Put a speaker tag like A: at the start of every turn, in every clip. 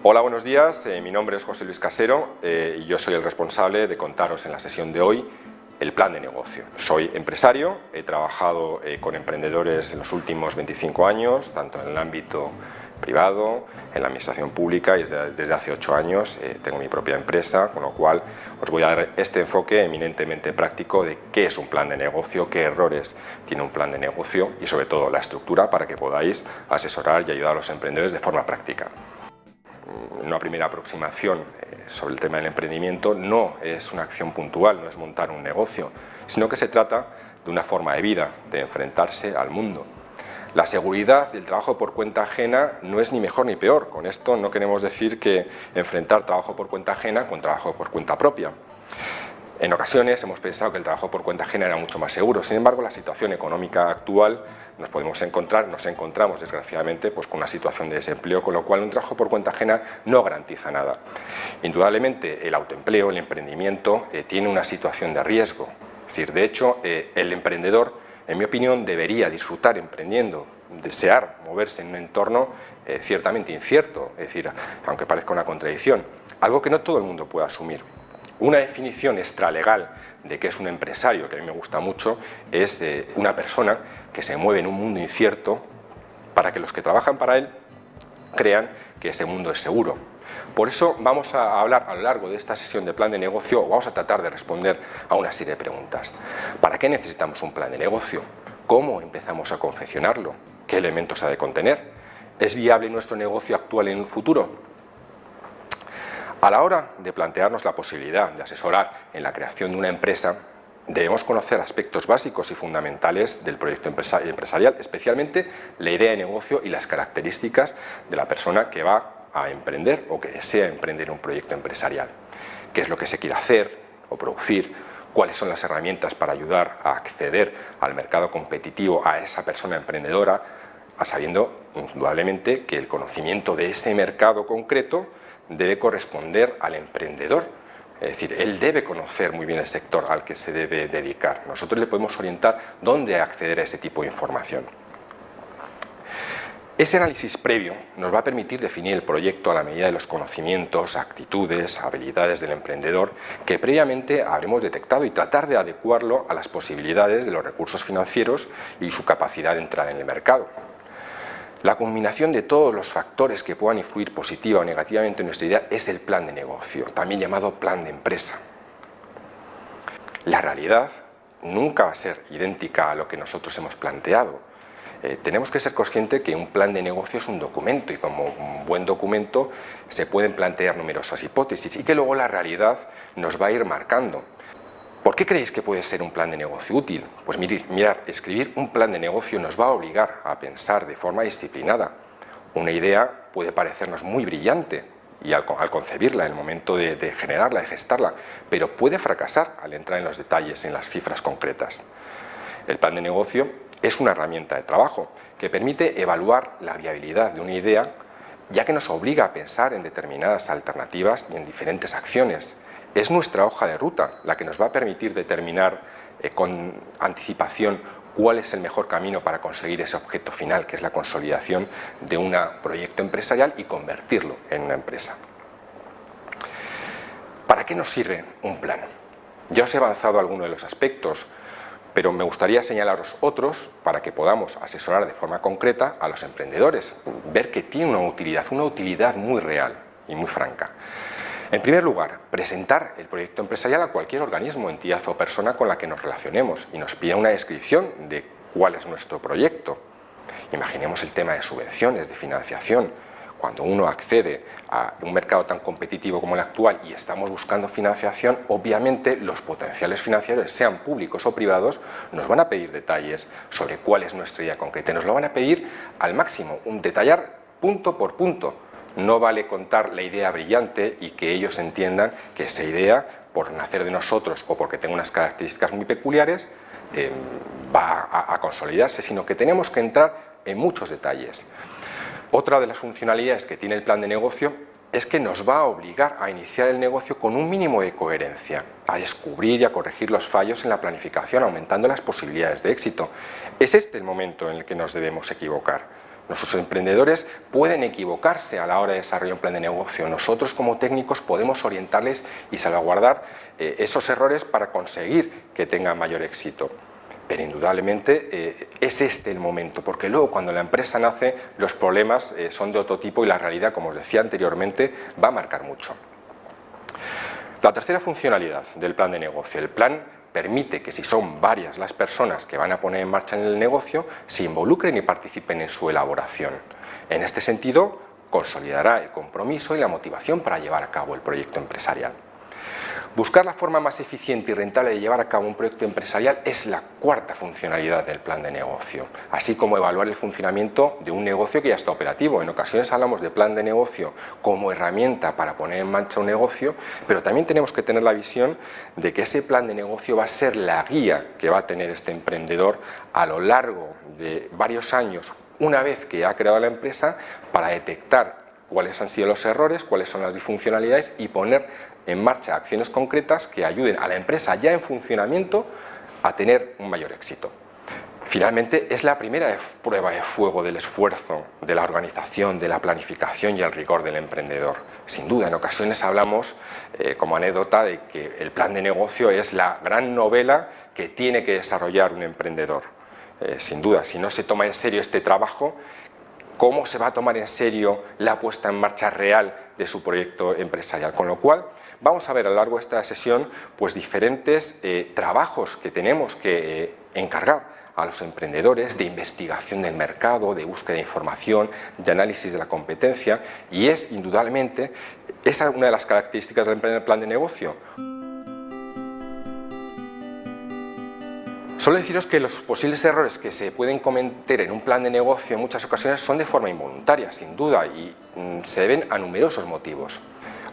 A: Hola, buenos días. Mi nombre es José Luis Casero y yo soy el responsable de contaros en la sesión de hoy el plan de negocio. Soy empresario, he trabajado con emprendedores en los últimos 25 años, tanto en el ámbito privado, en la administración pública, y desde hace 8 años tengo mi propia empresa, con lo cual os voy a dar este enfoque eminentemente práctico de qué es un plan de negocio, qué errores tiene un plan de negocio y sobre todo la estructura para que podáis asesorar y ayudar a los emprendedores de forma práctica. Una primera aproximación sobre el tema del emprendimiento no es una acción puntual, no es montar un negocio, sino que se trata de una forma de vida, de enfrentarse al mundo. La seguridad del trabajo por cuenta ajena no es ni mejor ni peor. Con esto no queremos decir que enfrentar trabajo por cuenta ajena con trabajo por cuenta propia. En ocasiones hemos pensado que el trabajo por cuenta ajena era mucho más seguro. Sin embargo, la situación económica actual nos encontramos desgraciadamente con una situación de desempleo, con lo cual un trabajo por cuenta ajena no garantiza nada. Indudablemente el autoempleo, el emprendimiento tiene una situación de riesgo. Es decir, de hecho, el emprendedor, en mi opinión, debería disfrutar emprendiendo, desear moverse en un entorno ciertamente incierto, es decir, aunque parezca una contradicción, algo que no todo el mundo puede asumir. Una definición extralegal de qué es un empresario, que a mí me gusta mucho, es una persona que se mueve en un mundo incierto para que los que trabajan para él crean que ese mundo es seguro. Por eso vamos a hablar a lo largo de esta sesión de plan de negocio, vamos a tratar de responder a una serie de preguntas. ¿Para qué necesitamos un plan de negocio? ¿Cómo empezamos a confeccionarlo? ¿Qué elementos ha de contener? ¿Es viable nuestro negocio actual en un futuro? A la hora de plantearnos la posibilidad de asesorar en la creación de una empresa, debemos conocer aspectos básicos y fundamentales del proyecto empresarial, especialmente la idea de negocio y las características de la persona que va a emprender o que desea emprender un proyecto empresarial. ¿Qué es lo que se quiere hacer o producir? ¿Cuáles son las herramientas para ayudar a acceder al mercado competitivo a esa persona emprendedora? Sabiendo indudablemente que el conocimiento de ese mercado concreto debe corresponder al emprendedor, es decir, él debe conocer muy bien el sector al que se debe dedicar. Nosotros le podemos orientar dónde acceder a ese tipo de información. Ese análisis previo nos va a permitir definir el proyecto a la medida de los conocimientos, actitudes, habilidades del emprendedor que previamente habremos detectado y tratar de adecuarlo a las posibilidades de los recursos financieros y su capacidad de entrada en el mercado. La combinación de todos los factores que puedan influir positiva o negativamente en nuestra idea es el plan de negocio, también llamado plan de empresa. La realidad nunca va a ser idéntica a lo que nosotros hemos planteado. Tenemos que ser conscientes que un plan de negocio es un documento y como un buen documento se pueden plantear numerosas hipótesis y que luego la realidad nos va a ir marcando. ¿Por qué creéis que puede ser un plan de negocio útil? Pues mirad, escribir un plan de negocio nos va a obligar a pensar de forma disciplinada. Una idea puede parecernos muy brillante y al concebirla, en el momento de generarla, de gestarla, pero puede fracasar al entrar en los detalles, en las cifras concretas. El plan de negocio es una herramienta de trabajo que permite evaluar la viabilidad de una idea, ya que nos obliga a pensar en determinadas alternativas y en diferentes acciones. Es nuestra hoja de ruta la que nos va a permitir determinar con anticipación cuál es el mejor camino para conseguir ese objeto final, que es la consolidación de un proyecto empresarial y convertirlo en una empresa. ¿Para qué nos sirve un plan? Ya os he avanzado algunos de los aspectos, pero me gustaría señalaros otros para que podamos asesorar de forma concreta a los emprendedores, ver que tiene una utilidad muy real y muy franca. En primer lugar, presentar el proyecto empresarial a cualquier organismo, entidad o persona con la que nos relacionemos y nos pida una descripción de cuál es nuestro proyecto. Imaginemos el tema de subvenciones, de financiación. Cuando uno accede a un mercado tan competitivo como el actual y estamos buscando financiación, obviamente los potenciales financiadores, sean públicos o privados, nos van a pedir detalles sobre cuál es nuestra idea concreta. Nos lo van a pedir al máximo, detallar punto por punto. No vale contar la idea brillante y que ellos entiendan que esa idea, por nacer de nosotros o porque tenga unas características muy peculiares, va a consolidarse, sino que tenemos que entrar en muchos detalles. Otra de las funcionalidades que tiene el plan de negocio es que nos va a obligar a iniciar el negocio con un mínimo de coherencia, a descubrir y a corregir los fallos en la planificación, aumentando las posibilidades de éxito. Es este el momento en el que nos debemos equivocar. Nuestros emprendedores pueden equivocarse a la hora de desarrollar un plan de negocio. Nosotros como técnicos podemos orientarles y salvaguardar esos errores para conseguir que tengan mayor éxito. Pero indudablemente es este el momento, porque luego cuando la empresa nace los problemas son de otro tipo y la realidad, como os decía anteriormente, va a marcar mucho. La tercera funcionalidad del plan de negocio. El plan permite que si son varias las personas que van a poner en marcha en el negocio, se involucren y participen en su elaboración. En este sentido, consolidará el compromiso y la motivación para llevar a cabo el proyecto empresarial. Buscar la forma más eficiente y rentable de llevar a cabo un proyecto empresarial es la cuarta funcionalidad del plan de negocio, así como evaluar el funcionamiento de un negocio que ya está operativo. En ocasiones hablamos de plan de negocio como herramienta para poner en marcha un negocio, pero también tenemos que tener la visión de que ese plan de negocio va a ser la guía que va a tener este emprendedor a lo largo de varios años, una vez que ha creado la empresa, para detectar cuáles han sido los errores, cuáles son las disfuncionalidades y poner en marcha acciones concretas que ayuden a la empresa ya en funcionamiento a tener un mayor éxito. Finalmente, es la primera prueba de fuego del esfuerzo, de la organización, de la planificación y el rigor del emprendedor. Sin duda, en ocasiones hablamos como anécdota de que el plan de negocio es la gran novela que tiene que desarrollar un emprendedor. Sin duda, si no se toma en serio este trabajo, ¿cómo se va a tomar en serio la puesta en marcha real de su proyecto empresarial? Con lo cual, vamos a ver a lo largo de esta sesión pues diferentes trabajos que tenemos que encargar a los emprendedores de investigación del mercado, de búsqueda de información, de análisis de la competencia, y es indudablemente esa una de las características del plan de negocio. Solo deciros que los posibles errores que se pueden cometer en un plan de negocio en muchas ocasiones son de forma involuntaria, sin duda, y se deben a numerosos motivos.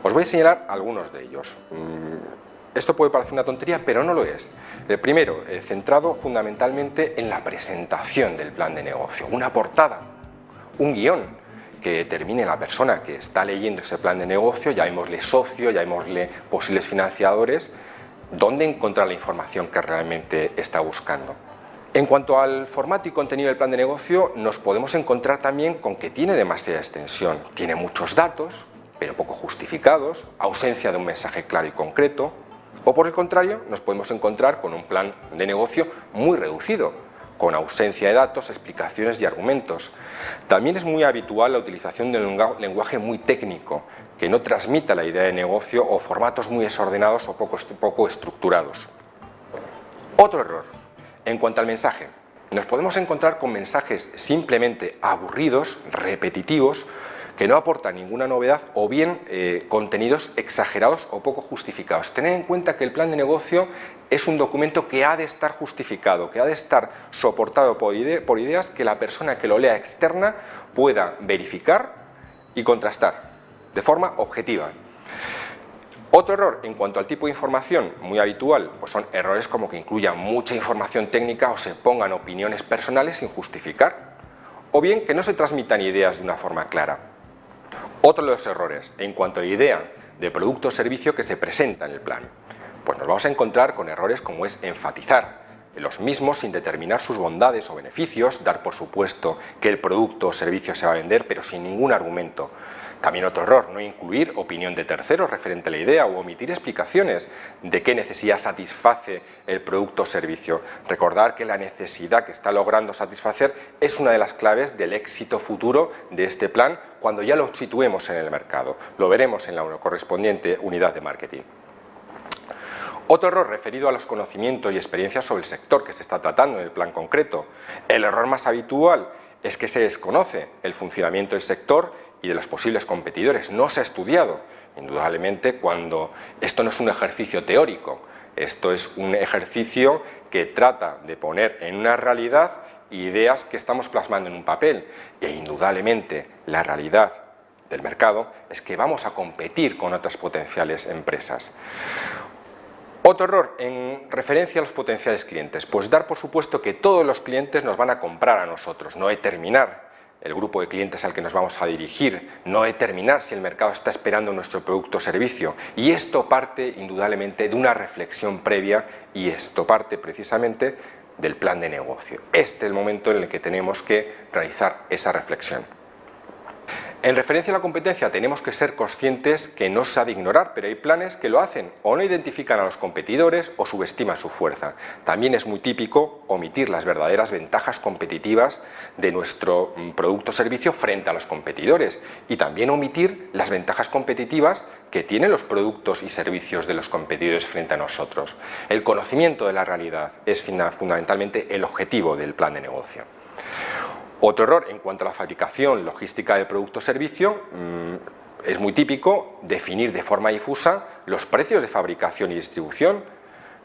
A: Os voy a señalar algunos de ellos. Esto puede parecer una tontería, pero no lo es. El primero, centrado fundamentalmente en la presentación del plan de negocio. Una portada, un guión que determine la persona que está leyendo ese plan de negocio, llamémosle socio, llamémosle posibles financiadores, dónde encontrar la información que realmente está buscando. En cuanto al formato y contenido del plan de negocio, nos podemos encontrar también con que tiene demasiada extensión. Tiene muchos datos, pero poco justificados, ausencia de un mensaje claro y concreto, o por el contrario, nos podemos encontrar con un plan de negocio muy reducido, con ausencia de datos, explicaciones y argumentos. También es muy habitual la utilización de un lenguaje muy técnico, que no transmita la idea de negocio, o formatos muy desordenados o poco estructurados. Otro error, en cuanto al mensaje. Nos podemos encontrar con mensajes simplemente aburridos, repetitivos, que no aportan ninguna novedad, o bien contenidos exagerados o poco justificados. Tened en cuenta que el plan de negocio es un documento que ha de estar justificado, que ha de estar soportado por ideas que la persona que lo lea externa pueda verificar y contrastar de forma objetiva. Otro error en cuanto al tipo de información muy habitual, pues son errores como que incluyan mucha información técnica o se pongan opiniones personales sin justificar, o bien que no se transmitan ideas de una forma clara. Otro de los errores en cuanto a la idea de producto o servicio que se presenta en el plan, pues nos vamos a encontrar con errores como es enfatizar los mismos sin determinar sus bondades o beneficios, dar por supuesto que el producto o servicio se va a vender pero sin ningún argumento. También otro error, no incluir opinión de terceros referente a la idea o omitir explicaciones de qué necesidad satisface el producto o servicio. Recordar que la necesidad que está logrando satisfacer es una de las claves del éxito futuro de este plan cuando ya lo situemos en el mercado. Lo veremos en la correspondiente unidad de marketing. Otro error referido a los conocimientos y experiencias sobre el sector que se está tratando en el plan concreto. El error más habitual es que se desconoce el funcionamiento del sector y de los posibles competidores. No se ha estudiado, indudablemente, cuando esto no es un ejercicio teórico, esto es un ejercicio que trata de poner en una realidad ideas que estamos plasmando en un papel, e indudablemente la realidad del mercado es que vamos a competir con otras potenciales empresas. Otro error en referencia a los potenciales clientes, pues dar por supuesto que todos los clientes nos van a comprar a nosotros, no determinar el grupo de clientes al que nos vamos a dirigir, no determinar si el mercado está esperando nuestro producto o servicio, y esto parte indudablemente de una reflexión previa, y esto parte precisamente del plan de negocio. Este es el momento en el que tenemos que realizar esa reflexión. En referencia a la competencia tenemos que ser conscientes que no se ha de ignorar, pero hay planes que lo hacen o no identifican a los competidores o subestiman su fuerza. También es muy típico omitir las verdaderas ventajas competitivas de nuestro producto o servicio frente a los competidores y también omitir las ventajas competitivas que tienen los productos y servicios de los competidores frente a nosotros. El conocimiento de la realidad es fundamentalmente el objetivo del plan de negocio. Otro error en cuanto a la fabricación, logística del producto o servicio, es muy típico definir de forma difusa los precios de fabricación y distribución,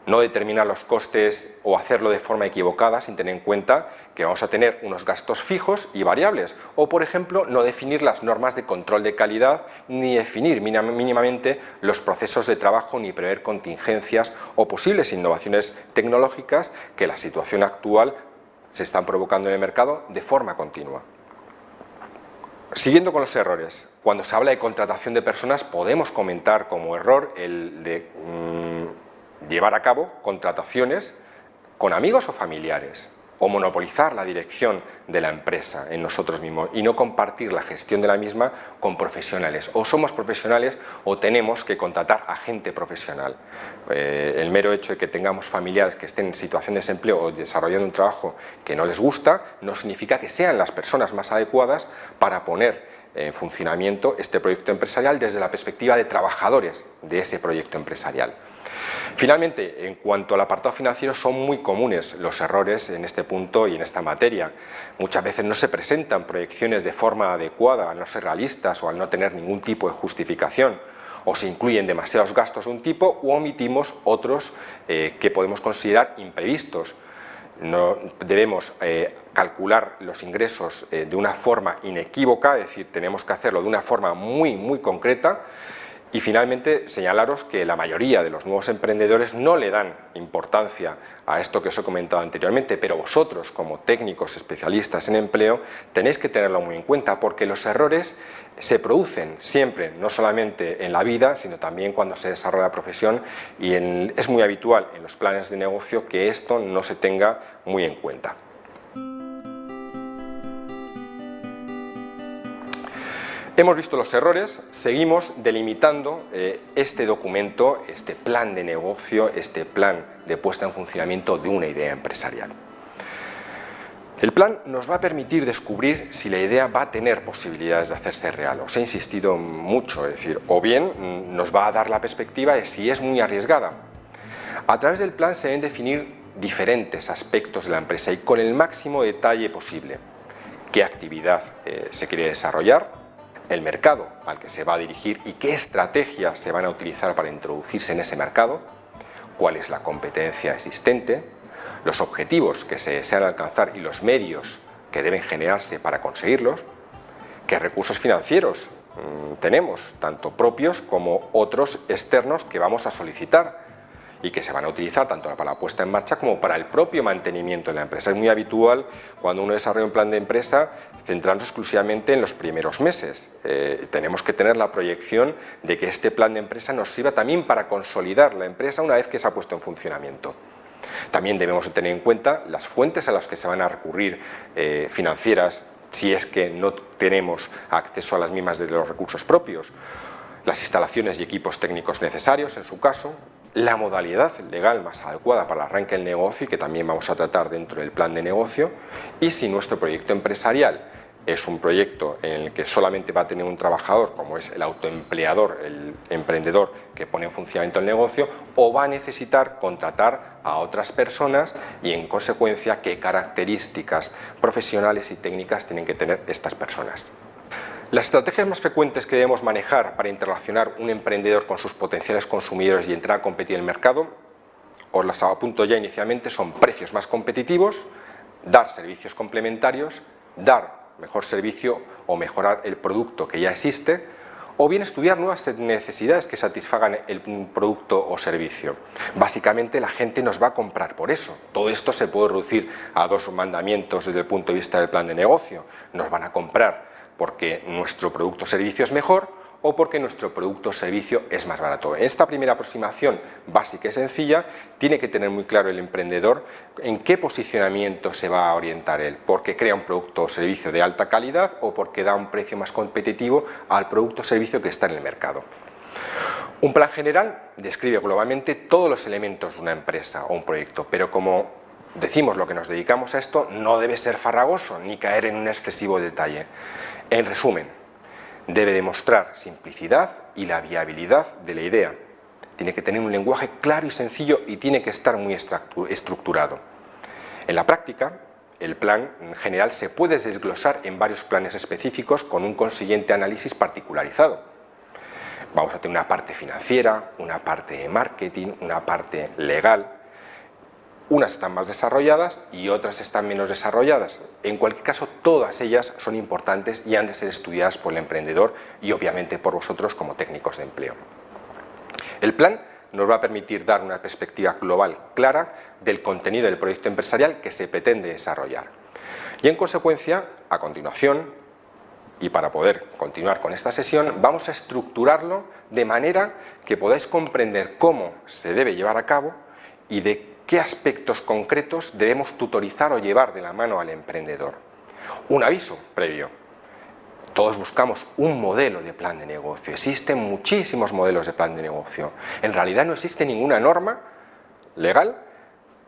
A: no determinar los costes o hacerlo de forma equivocada sin tener en cuenta que vamos a tener unos gastos fijos y variables, o por ejemplo no definir las normas de control de calidad ni definir mínimamente los procesos de trabajo ni prever contingencias o posibles innovaciones tecnológicas que la situación actual se están provocando en el mercado de forma continua. Siguiendo con los errores, cuando se habla de contratación de personas podemos comentar como error el de llevar a cabo contrataciones con amigos o familiares o monopolizar la dirección de la empresa en nosotros mismos y no compartir la gestión de la misma con profesionales. O somos profesionales o tenemos que contratar a gente profesional. El mero hecho de que tengamos familiares que estén en situación de desempleo o desarrollando un trabajo que no les gusta no significa que sean las personas más adecuadas para poner en funcionamiento este proyecto empresarial desde la perspectiva de trabajadores de ese proyecto empresarial. Finalmente, en cuanto al apartado financiero, son muy comunes los errores en este punto y en esta materia. Muchas veces no se presentan proyecciones de forma adecuada, al no ser realistas o al no tener ningún tipo de justificación, o se incluyen demasiados gastos de un tipo u omitimos otros que podemos considerar imprevistos. No debemos calcular los ingresos de una forma inequívoca, es decir, tenemos que hacerlo de una forma muy concreta. Y finalmente señalaros que la mayoría de los nuevos emprendedores no le dan importancia a esto que os he comentado anteriormente, pero vosotros como técnicos especialistas en empleo tenéis que tenerlo muy en cuenta porque los errores se producen siempre, no solamente en la vida, sino también cuando se desarrolla la profesión y es muy habitual en los planes de negocio que esto no se tenga muy en cuenta. Hemos visto los errores, seguimos delimitando este documento, este plan de negocio, este plan de puesta en funcionamiento de una idea empresarial. El plan nos va a permitir descubrir si la idea va a tener posibilidades de hacerse real. Os he insistido mucho, es decir, o bien nos va a dar la perspectiva de si es muy arriesgada. A través del plan se deben definir diferentes aspectos de la empresa y con el máximo detalle posible. ¿Qué actividad se quiere desarrollar? El mercado al que se va a dirigir y qué estrategias se van a utilizar para introducirse en ese mercado, cuál es la competencia existente, los objetivos que se desean alcanzar y los medios que deben generarse para conseguirlos, qué recursos financieros tenemos, tanto propios como otros externos que vamos a solicitar y que se van a utilizar tanto para la puesta en marcha como para el propio mantenimiento de la empresa. Es muy habitual cuando uno desarrolla un plan de empresa centrarnos exclusivamente en los primeros meses. Tenemos que tener la proyección de que este plan de empresa nos sirva también para consolidar la empresa una vez que se ha puesto en funcionamiento. También debemos tener en cuenta las fuentes a las que se van a recurrir financieras si es que no tenemos acceso a las mismas de los recursos propios, las instalaciones y equipos técnicos necesarios en su caso, la modalidad legal más adecuada para el arranque del negocio y que también vamos a tratar dentro del plan de negocio, y si nuestro proyecto empresarial es un proyecto en el que solamente va a tener un trabajador, como es el autoempleador, el emprendedor que pone en funcionamiento el negocio, o va a necesitar contratar a otras personas y en consecuencia qué características profesionales y técnicas tienen que tener estas personas. Las estrategias más frecuentes que debemos manejar para interrelacionar un emprendedor con sus potenciales consumidores y entrar a competir en el mercado, os las apunto ya inicialmente, son precios más competitivos, dar servicios complementarios, dar mejor servicio o mejorar el producto que ya existe, o bien estudiar nuevas necesidades que satisfagan el producto o servicio. Básicamente la gente nos va a comprar por eso. Todo esto se puede reducir a dos mandamientos desde el punto de vista del plan de negocio. Nos van a comprar porque nuestro producto o servicio es mejor, o porque nuestro producto o servicio es más barato. En esta primera aproximación básica y sencilla tiene que tener muy claro el emprendedor en qué posicionamiento se va a orientar él, porque crea un producto o servicio de alta calidad o porque da un precio más competitivo al producto o servicio que está en el mercado. Un plan general describe globalmente todos los elementos de una empresa o un proyecto, pero como decimos lo que nos dedicamos a esto, no debe ser farragoso ni caer en un excesivo detalle. En resumen, debe demostrar simplicidad y la viabilidad de la idea. Tiene que tener un lenguaje claro y sencillo y tiene que estar muy estructurado. En la práctica, el plan general se puede desglosar en varios planes específicos con un consiguiente análisis particularizado. Vamos a tener una parte financiera, una parte de marketing, una parte legal. Unas están más desarrolladas y otras están menos desarrolladas. En cualquier caso, todas ellas son importantes y han de ser estudiadas por el emprendedor y obviamente por vosotros como técnicos de empleo. El plan nos va a permitir dar una perspectiva global clara del contenido del proyecto empresarial que se pretende desarrollar. Y en consecuencia, a continuación, y para poder continuar con esta sesión, vamos a estructurarlo de manera que podáis comprender cómo se debe llevar a cabo y de qué aspectos concretos debemos tutorizar o llevar de la mano al emprendedor. Un aviso previo. Todos buscamos un modelo de plan de negocio. Existen muchísimos modelos de plan de negocio. En realidad no existe ninguna norma legal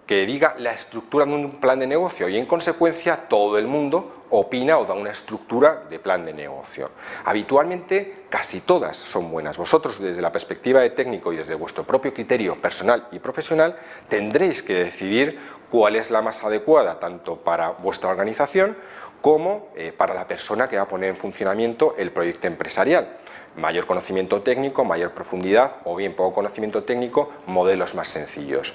A: que diga la estructura de un plan de negocio y en consecuencia todo el mundo opina o da una estructura de plan de negocio. Habitualmente casi todas son buenas. Vosotros desde la perspectiva de técnico y desde vuestro propio criterio personal y profesional tendréis que decidir cuál es la más adecuada tanto para vuestra organización como para la persona que va a poner en funcionamiento el proyecto empresarial. Mayor conocimiento técnico, mayor profundidad o bien poco conocimiento técnico, modelos más sencillos.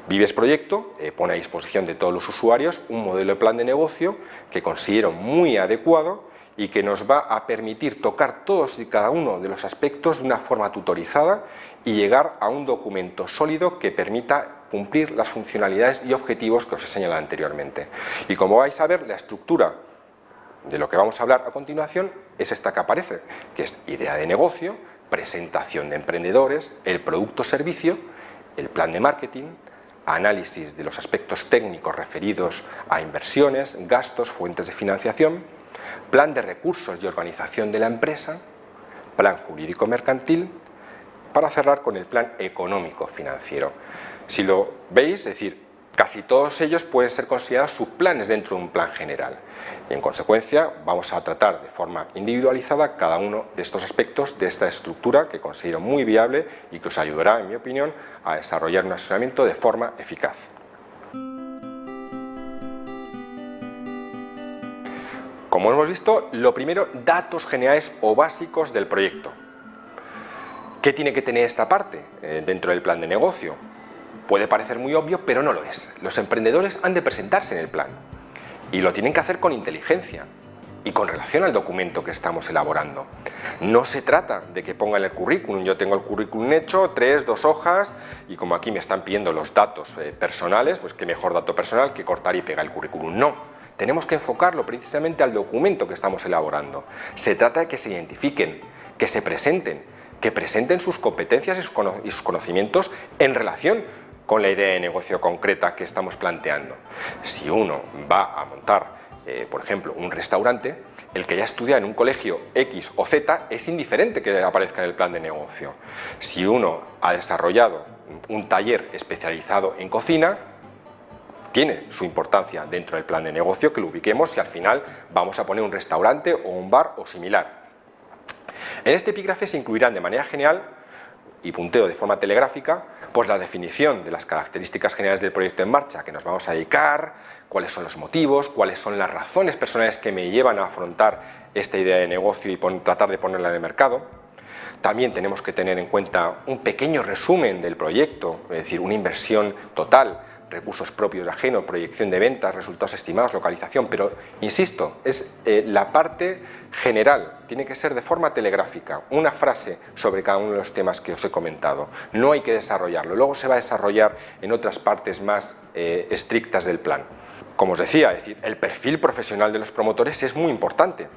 A: Vives Proyecto pone a disposición de todos los usuarios un modelo de plan de negocio que considero muy adecuado y que nos va a permitir tocar todos y cada uno de los aspectos de una forma tutorizada y llegar a un documento sólido que permita cumplir las funcionalidades y objetivos que os he señalado anteriormente. Y como vais a ver, la estructura de lo que vamos a hablar a continuación es esta que aparece, que es idea de negocio, presentación de emprendedores, el producto o servicio, el plan de marketing, análisis de los aspectos técnicos referidos a inversiones, gastos, fuentes de financiación, plan de recursos y organización de la empresa, plan jurídico mercantil, para cerrar con el plan económico financiero. Si lo veis, es decir, casi todos ellos pueden ser considerados subplanes dentro de un plan general. Y en consecuencia vamos a tratar de forma individualizada cada uno de estos aspectos de esta estructura que considero muy viable y que os ayudará, en mi opinión, a desarrollar un asesoramiento de forma eficaz. Como hemos visto, lo primero, datos generales o básicos del proyecto. ¿Qué tiene que tener esta parte dentro del plan de negocio? Puede parecer muy obvio, pero no lo es. Los emprendedores han de presentarse en el plan y lo tienen que hacer con inteligencia y con relación al documento que estamos elaborando. No se trata de que pongan el currículum. Yo tengo el currículum hecho, 2 hojas, y como aquí me están pidiendo los datos personales, pues qué mejor dato personal que cortar y pegar el currículum. No, tenemos que enfocarlo precisamente al documento que estamos elaborando. Se trata de que se identifiquen, que se presenten, que presenten sus competencias y sus conocimientos en relación con la idea de negocio concreta que estamos planteando. Si uno va a montar, por ejemplo, un restaurante, el que haya estudiado en un colegio X o Z es indiferente que aparezca en el plan de negocio. Si uno ha desarrollado un taller especializado en cocina, tiene su importancia dentro del plan de negocio que lo ubiquemos si al final vamos a poner un restaurante o un bar o similar. En este epígrafe se incluirán de manera general y punteo de forma telegráfica pues la definición de las características generales del proyecto en marcha que nos vamos a dedicar, cuáles son los motivos, cuáles son las razones personales que me llevan a afrontar esta idea de negocio y tratar de ponerla en el mercado. También tenemos que tener en cuenta un pequeño resumen del proyecto, es decir, una inversión total, recursos propios ajenos, proyección de ventas, resultados estimados, localización, pero insisto, es la parte general, tiene que ser de forma telegráfica, una frase sobre cada uno de los temas que os he comentado, no hay que desarrollarlo, luego se va a desarrollar en otras partes más estrictas del plan. Como os decía, es decir, el perfil profesional de los promotores es muy importante.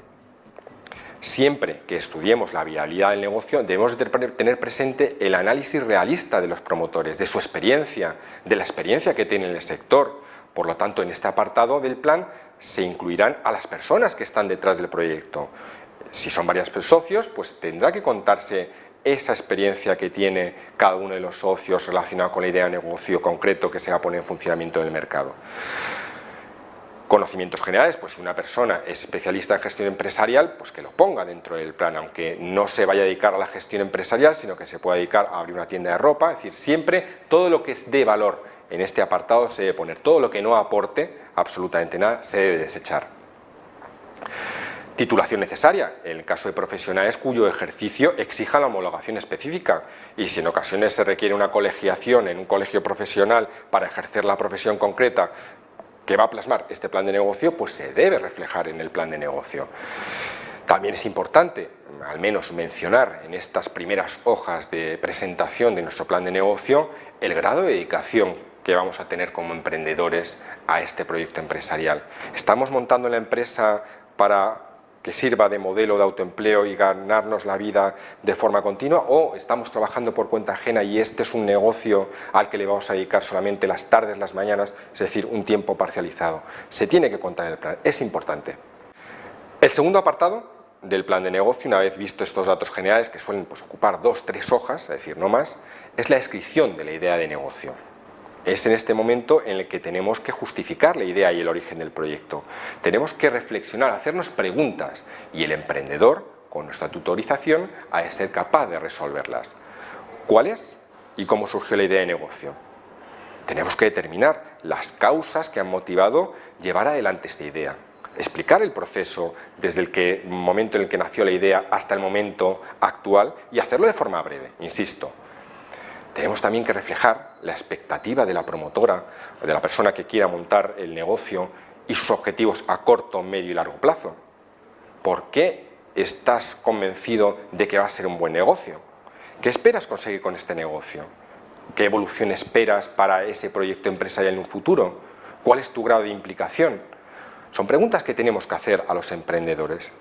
A: Siempre que estudiemos la viabilidad del negocio debemos tener presente el análisis realista de los promotores, de su experiencia, de la experiencia que tienen en el sector. Por lo tanto, en este apartado del plan se incluirán a las personas que están detrás del proyecto. Si son varios socios, pues tendrá que contarse esa experiencia que tiene cada uno de los socios relacionada con la idea de negocio concreto que se va a poner en funcionamiento en el mercado. Conocimientos generales, pues si una persona es especialista en gestión empresarial, pues que lo ponga dentro del plan, aunque no se vaya a dedicar a la gestión empresarial, sino que se pueda dedicar a abrir una tienda de ropa. Es decir, siempre todo lo que es de valor en este apartado se debe poner, todo lo que no aporte absolutamente nada se debe desechar. Titulación necesaria, en el caso de profesionales cuyo ejercicio exija la homologación específica, y si en ocasiones se requiere una colegiación en un colegio profesional para ejercer la profesión concreta que va a plasmar este plan de negocio, pues se debe reflejar en el plan de negocio. También es importante, al menos mencionar en estas primeras hojas de presentación de nuestro plan de negocio, el grado de dedicación que vamos a tener como emprendedores a este proyecto empresarial. ¿Estamos montando la empresa para que sirva de modelo de autoempleo y ganarnos la vida de forma continua, o estamos trabajando por cuenta ajena y este es un negocio al que le vamos a dedicar solamente las tardes, las mañanas, es decir, un tiempo parcializado? Se tiene que contar en el plan, es importante. El segundo apartado del plan de negocio, una vez visto estos datos generales que suelen ocupar 2 o 3 hojas, es decir, no más, es la descripción de la idea de negocio. Es en este momento en el que tenemos que justificar la idea y el origen del proyecto. Tenemos que reflexionar, hacernos preguntas, y el emprendedor, con nuestra tutorización, ha de ser capaz de resolverlas. ¿Cuál es y cómo surgió la idea de negocio? Tenemos que determinar las causas que han motivado llevar adelante esta idea. Explicar el proceso desde el momento en el que nació la idea hasta el momento actual y hacerlo de forma breve, insisto. Tenemos también que reflejar la expectativa de la promotora o de la persona que quiera montar el negocio y sus objetivos a corto, medio y largo plazo. ¿Por qué estás convencido de que va a ser un buen negocio? ¿Qué esperas conseguir con este negocio? ¿Qué evolución esperas para ese proyecto empresarial en un futuro? ¿Cuál es tu grado de implicación? Son preguntas que tenemos que hacer a los emprendedores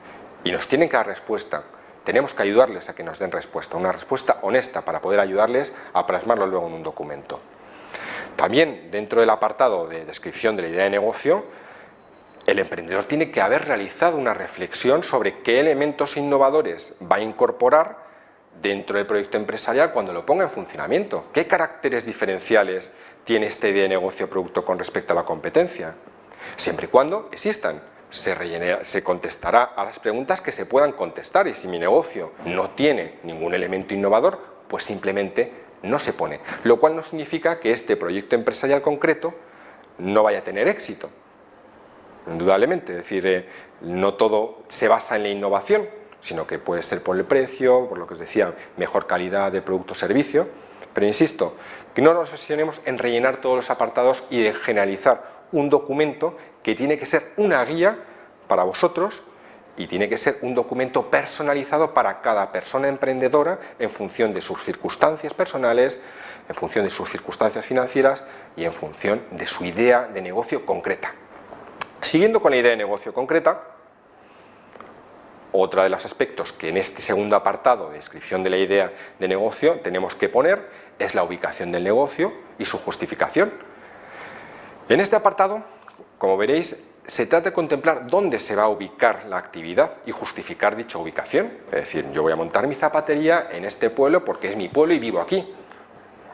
A: y nos tienen que dar respuesta. Tenemos que ayudarles a que nos den respuesta, una respuesta honesta para poder ayudarles a plasmarlo luego en un documento. También dentro del apartado de descripción de la idea de negocio, el emprendedor tiene que haber realizado una reflexión sobre qué elementos innovadores va a incorporar dentro del proyecto empresarial cuando lo ponga en funcionamiento. ¿Qué caracteres diferenciales tiene esta idea de negocio o producto con respecto a la competencia? Siempre y cuando existan. Se contestará a las preguntas que se puedan contestar, y si mi negocio no tiene ningún elemento innovador, pues simplemente no se pone, lo cual no significa que este proyecto empresarial concreto no vaya a tener éxito, indudablemente. Es decir, no todo se basa en la innovación, sino que puede ser por el precio, por lo que os decía, mejor calidad de producto o servicio, pero insisto, que no nos obsesionemos en rellenar todos los apartados y de generalizar un documento que tiene que ser una guía para vosotros y tiene que ser un documento personalizado para cada persona emprendedora en función de sus circunstancias personales, en función de sus circunstancias financieras y en función de su idea de negocio concreta. Siguiendo con la idea de negocio concreta, otro de los aspectos que en este segundo apartado de descripción de la idea de negocio tenemos que poner es la ubicación del negocio y su justificación. En este apartado, como veréis, se trata de contemplar dónde se va a ubicar la actividad y justificar dicha ubicación. Es decir, yo voy a montar mi zapatería en este pueblo porque es mi pueblo y vivo aquí.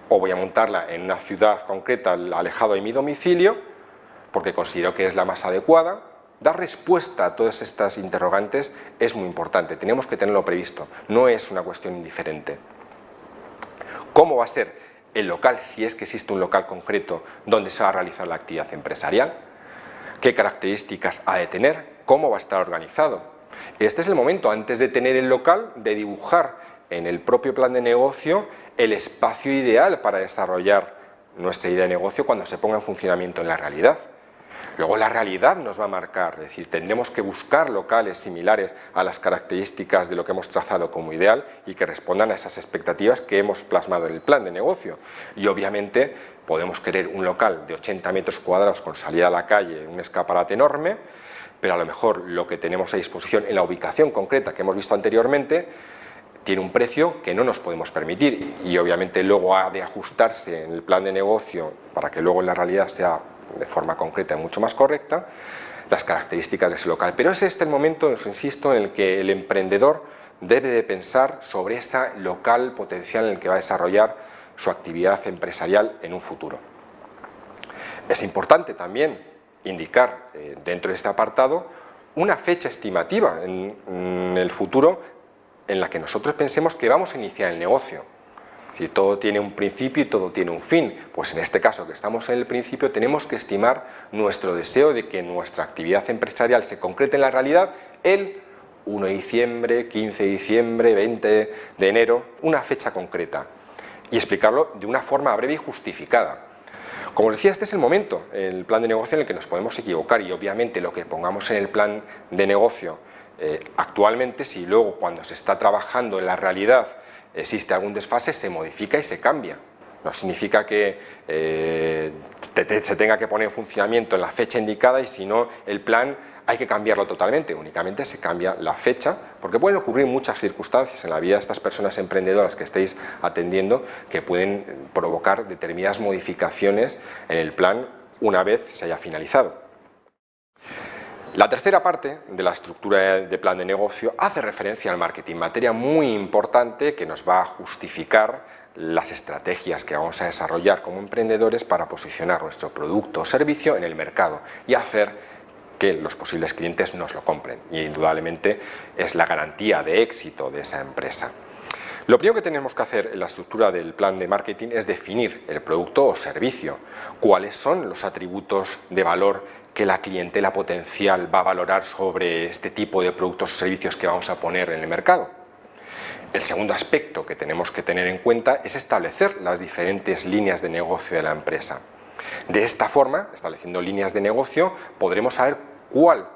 A: O voy a montarla en una ciudad concreta alejado de mi domicilio porque considero que es la más adecuada. Dar respuesta a todas estas interrogantes es muy importante, tenemos que tenerlo previsto, no es una cuestión indiferente. ¿Cómo va a ser el local, si es que existe un local concreto donde se va a realizar la actividad empresarial? ¿Qué características ha de tener? ¿Cómo va a estar organizado? Este es el momento, antes de tener el local, de dibujar en el propio plan de negocio el espacio ideal para desarrollar nuestra idea de negocio cuando se ponga en funcionamiento en la realidad. Luego la realidad nos va a marcar, es decir, tendremos que buscar locales similares a las características de lo que hemos trazado como ideal y que respondan a esas expectativas que hemos plasmado en el plan de negocio. Y obviamente podemos querer un local de 80 metros cuadrados con salida a la calle, un escaparate enorme, pero a lo mejor lo que tenemos a disposición en la ubicación concreta que hemos visto anteriormente tiene un precio que no nos podemos permitir y obviamente luego ha de ajustarse en el plan de negocio para que luego en la realidad sea de forma concreta y mucho más correcta las características de ese local. Pero es este el momento, os insisto, en el que el emprendedor debe de pensar sobre ese local potencial en el que va a desarrollar su actividad empresarial en un futuro. Es importante también indicar dentro de este apartado una fecha estimativa en el futuro en la que nosotros pensemos que vamos a iniciar el negocio. Es decir, todo tiene un principio y todo tiene un fin. Pues en este caso que estamos en el principio tenemos que estimar nuestro deseo de que nuestra actividad empresarial se concrete en la realidad el 1 de diciembre, 15 de diciembre, 20 de enero, una fecha concreta y explicarlo de una forma breve y justificada. Como os decía, este es el momento, el plan de negocio en el que nos podemos equivocar y obviamente lo que pongamos en el plan de negocio actualmente, si luego cuando se está trabajando en la realidad existe algún desfase, se modifica y se cambia. No significa que se tenga que poner en funcionamiento en la fecha indicada y si no el plan hay que cambiarlo totalmente, únicamente se cambia la fecha, porque pueden ocurrir muchas circunstancias en la vida de estas personas emprendedoras que estéis atendiendo que pueden provocar determinadas modificaciones en el plan una vez se haya finalizado. La tercera parte de la estructura de plan de negocio hace referencia al marketing, materia muy importante que nos va a justificar las estrategias que vamos a desarrollar como emprendedores para posicionar nuestro producto o servicio en el mercado y hacer que los posibles clientes nos lo compren. Y indudablemente es la garantía de éxito de esa empresa. Lo primero que tenemos que hacer en la estructura del plan de marketing es definir el producto o servicio, cuáles son los atributos de valor que la clientela potencial va a valorar sobre este tipo de productos o servicios que vamos a poner en el mercado. El segundo aspecto que tenemos que tener en cuenta es establecer las diferentes líneas de negocio de la empresa. De esta forma, estableciendo líneas de negocio, podremos saber cuál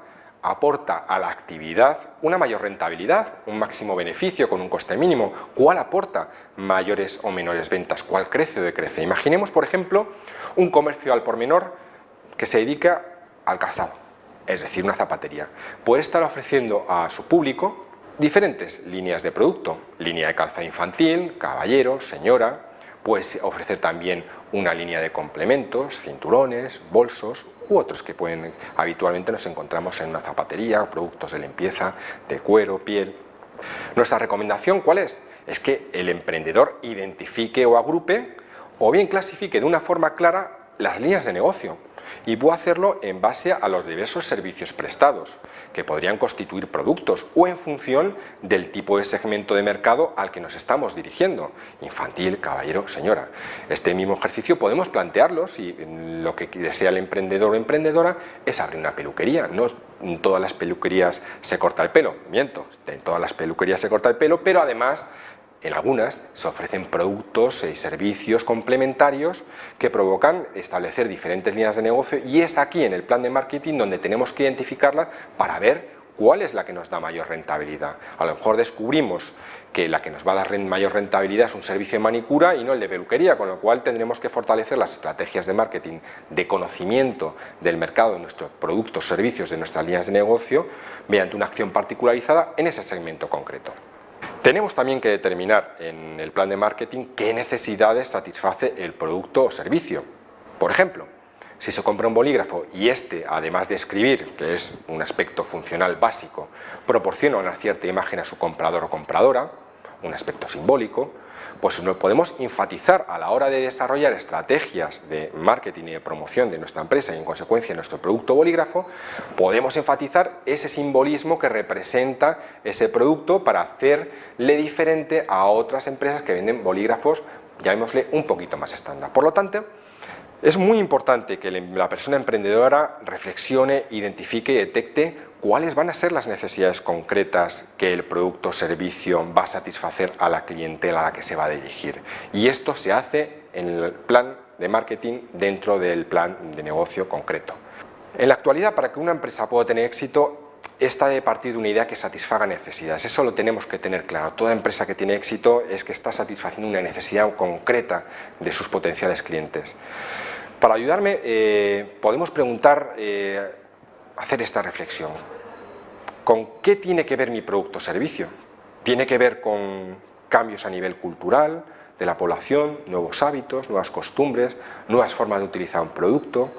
A: aporta a la actividad una mayor rentabilidad, un máximo beneficio con un coste mínimo, cuál aporta mayores o menores ventas, cuál crece o decrece. Imaginemos, por ejemplo, un comercio al por menor que se dedica al calzado, es decir, una zapatería. Puede estar ofreciendo a su público diferentes líneas de producto, línea de calzado infantil, caballero, señora, puede ofrecer también una línea de complementos, cinturones, bolsos u otros que habitualmente nos encontramos en una zapatería, productos de limpieza, de cuero, piel. Nuestra recomendación, ¿cuál es? Es que el emprendedor identifique o agrupe o bien clasifique de una forma clara las líneas de negocio y puede hacerlo en base a los diversos servicios prestados, que podrían constituir productos o en función del tipo de segmento de mercado al que nos estamos dirigiendo, infantil, caballero, señora. Este mismo ejercicio podemos plantearlo si lo que desea el emprendedor o emprendedora es abrir una peluquería. No en todas las peluquerías se corta el pelo, miento, en todas las peluquerías se corta el pelo, pero además en algunas se ofrecen productos y servicios complementarios que provocan establecer diferentes líneas de negocio y es aquí en el plan de marketing donde tenemos que identificarlas para ver cuál es la que nos da mayor rentabilidad. A lo mejor descubrimos que la que nos va a dar mayor rentabilidad es un servicio de manicura y no el de peluquería, con lo cual tendremos que fortalecer las estrategias de marketing, de conocimiento del mercado, de nuestros productos, servicios, de nuestras líneas de negocio, mediante una acción particularizada en ese segmento concreto. Tenemos también que determinar en el plan de marketing qué necesidades satisface el producto o servicio. Por ejemplo, si se compra un bolígrafo y este, además de escribir, que es un aspecto funcional básico, proporciona una cierta imagen a su comprador o compradora, un aspecto simbólico, pues lo podemos enfatizar a la hora de desarrollar estrategias de marketing y de promoción de nuestra empresa y en consecuencia nuestro producto bolígrafo, podemos enfatizar ese simbolismo que representa ese producto para hacerle diferente a otras empresas que venden bolígrafos, llamémosle un poquito más estándar. Por lo tanto, es muy importante que la persona emprendedora reflexione, identifique y detecte cuáles van a ser las necesidades concretas que el producto o servicio va a satisfacer a la clientela a la que se va a dirigir. Y esto se hace en el plan de marketing dentro del plan de negocio concreto. En la actualidad, para que una empresa pueda tener éxito, esta debe partir de una idea que satisfaga necesidades. Eso lo tenemos que tener claro. Toda empresa que tiene éxito es que está satisfaciendo una necesidad concreta de sus potenciales clientes. Para ayudarme, podemos preguntar hacer esta reflexión. ¿Con qué tiene que ver mi producto o servicio? ¿Tiene que ver con cambios a nivel cultural de la población, nuevos hábitos, nuevas costumbres, nuevas formas de utilizar un producto,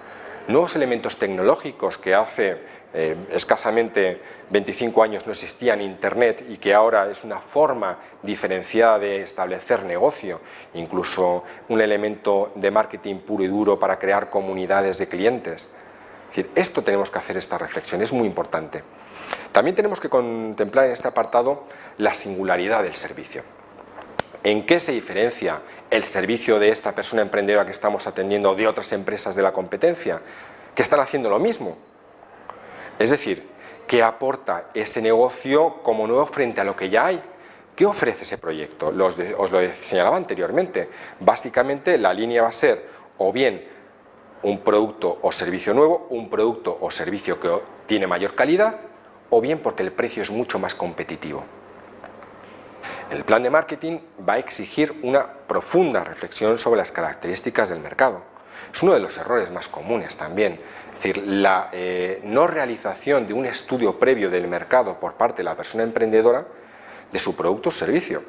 A: nuevos elementos tecnológicos que hace escasamente 25 años no existía en Internet y que ahora es una forma diferenciada de establecer negocio, incluso un elemento de marketing puro y duro para crear comunidades de clientes? Es decir, esto tenemos que hacer esta reflexión, es muy importante. También tenemos que contemplar en este apartado la singularidad del servicio. ¿En qué se diferencia el servicio de esta persona emprendedora que estamos atendiendo de otras empresas de la competencia que están haciendo lo mismo? Es decir, ¿qué aporta ese negocio como nuevo frente a lo que ya hay? ¿Qué ofrece ese proyecto? Os lo señalaba anteriormente. Básicamente la línea va a ser o bien un producto o servicio nuevo, un producto o servicio que tiene mayor calidad, o bien porque el precio es mucho más competitivo. El plan de marketing va a exigir una profunda reflexión sobre las características del mercado. Es uno de los errores más comunes también. Es decir, la no realización de un estudio previo del mercado por parte de la persona emprendedora de su producto o servicio.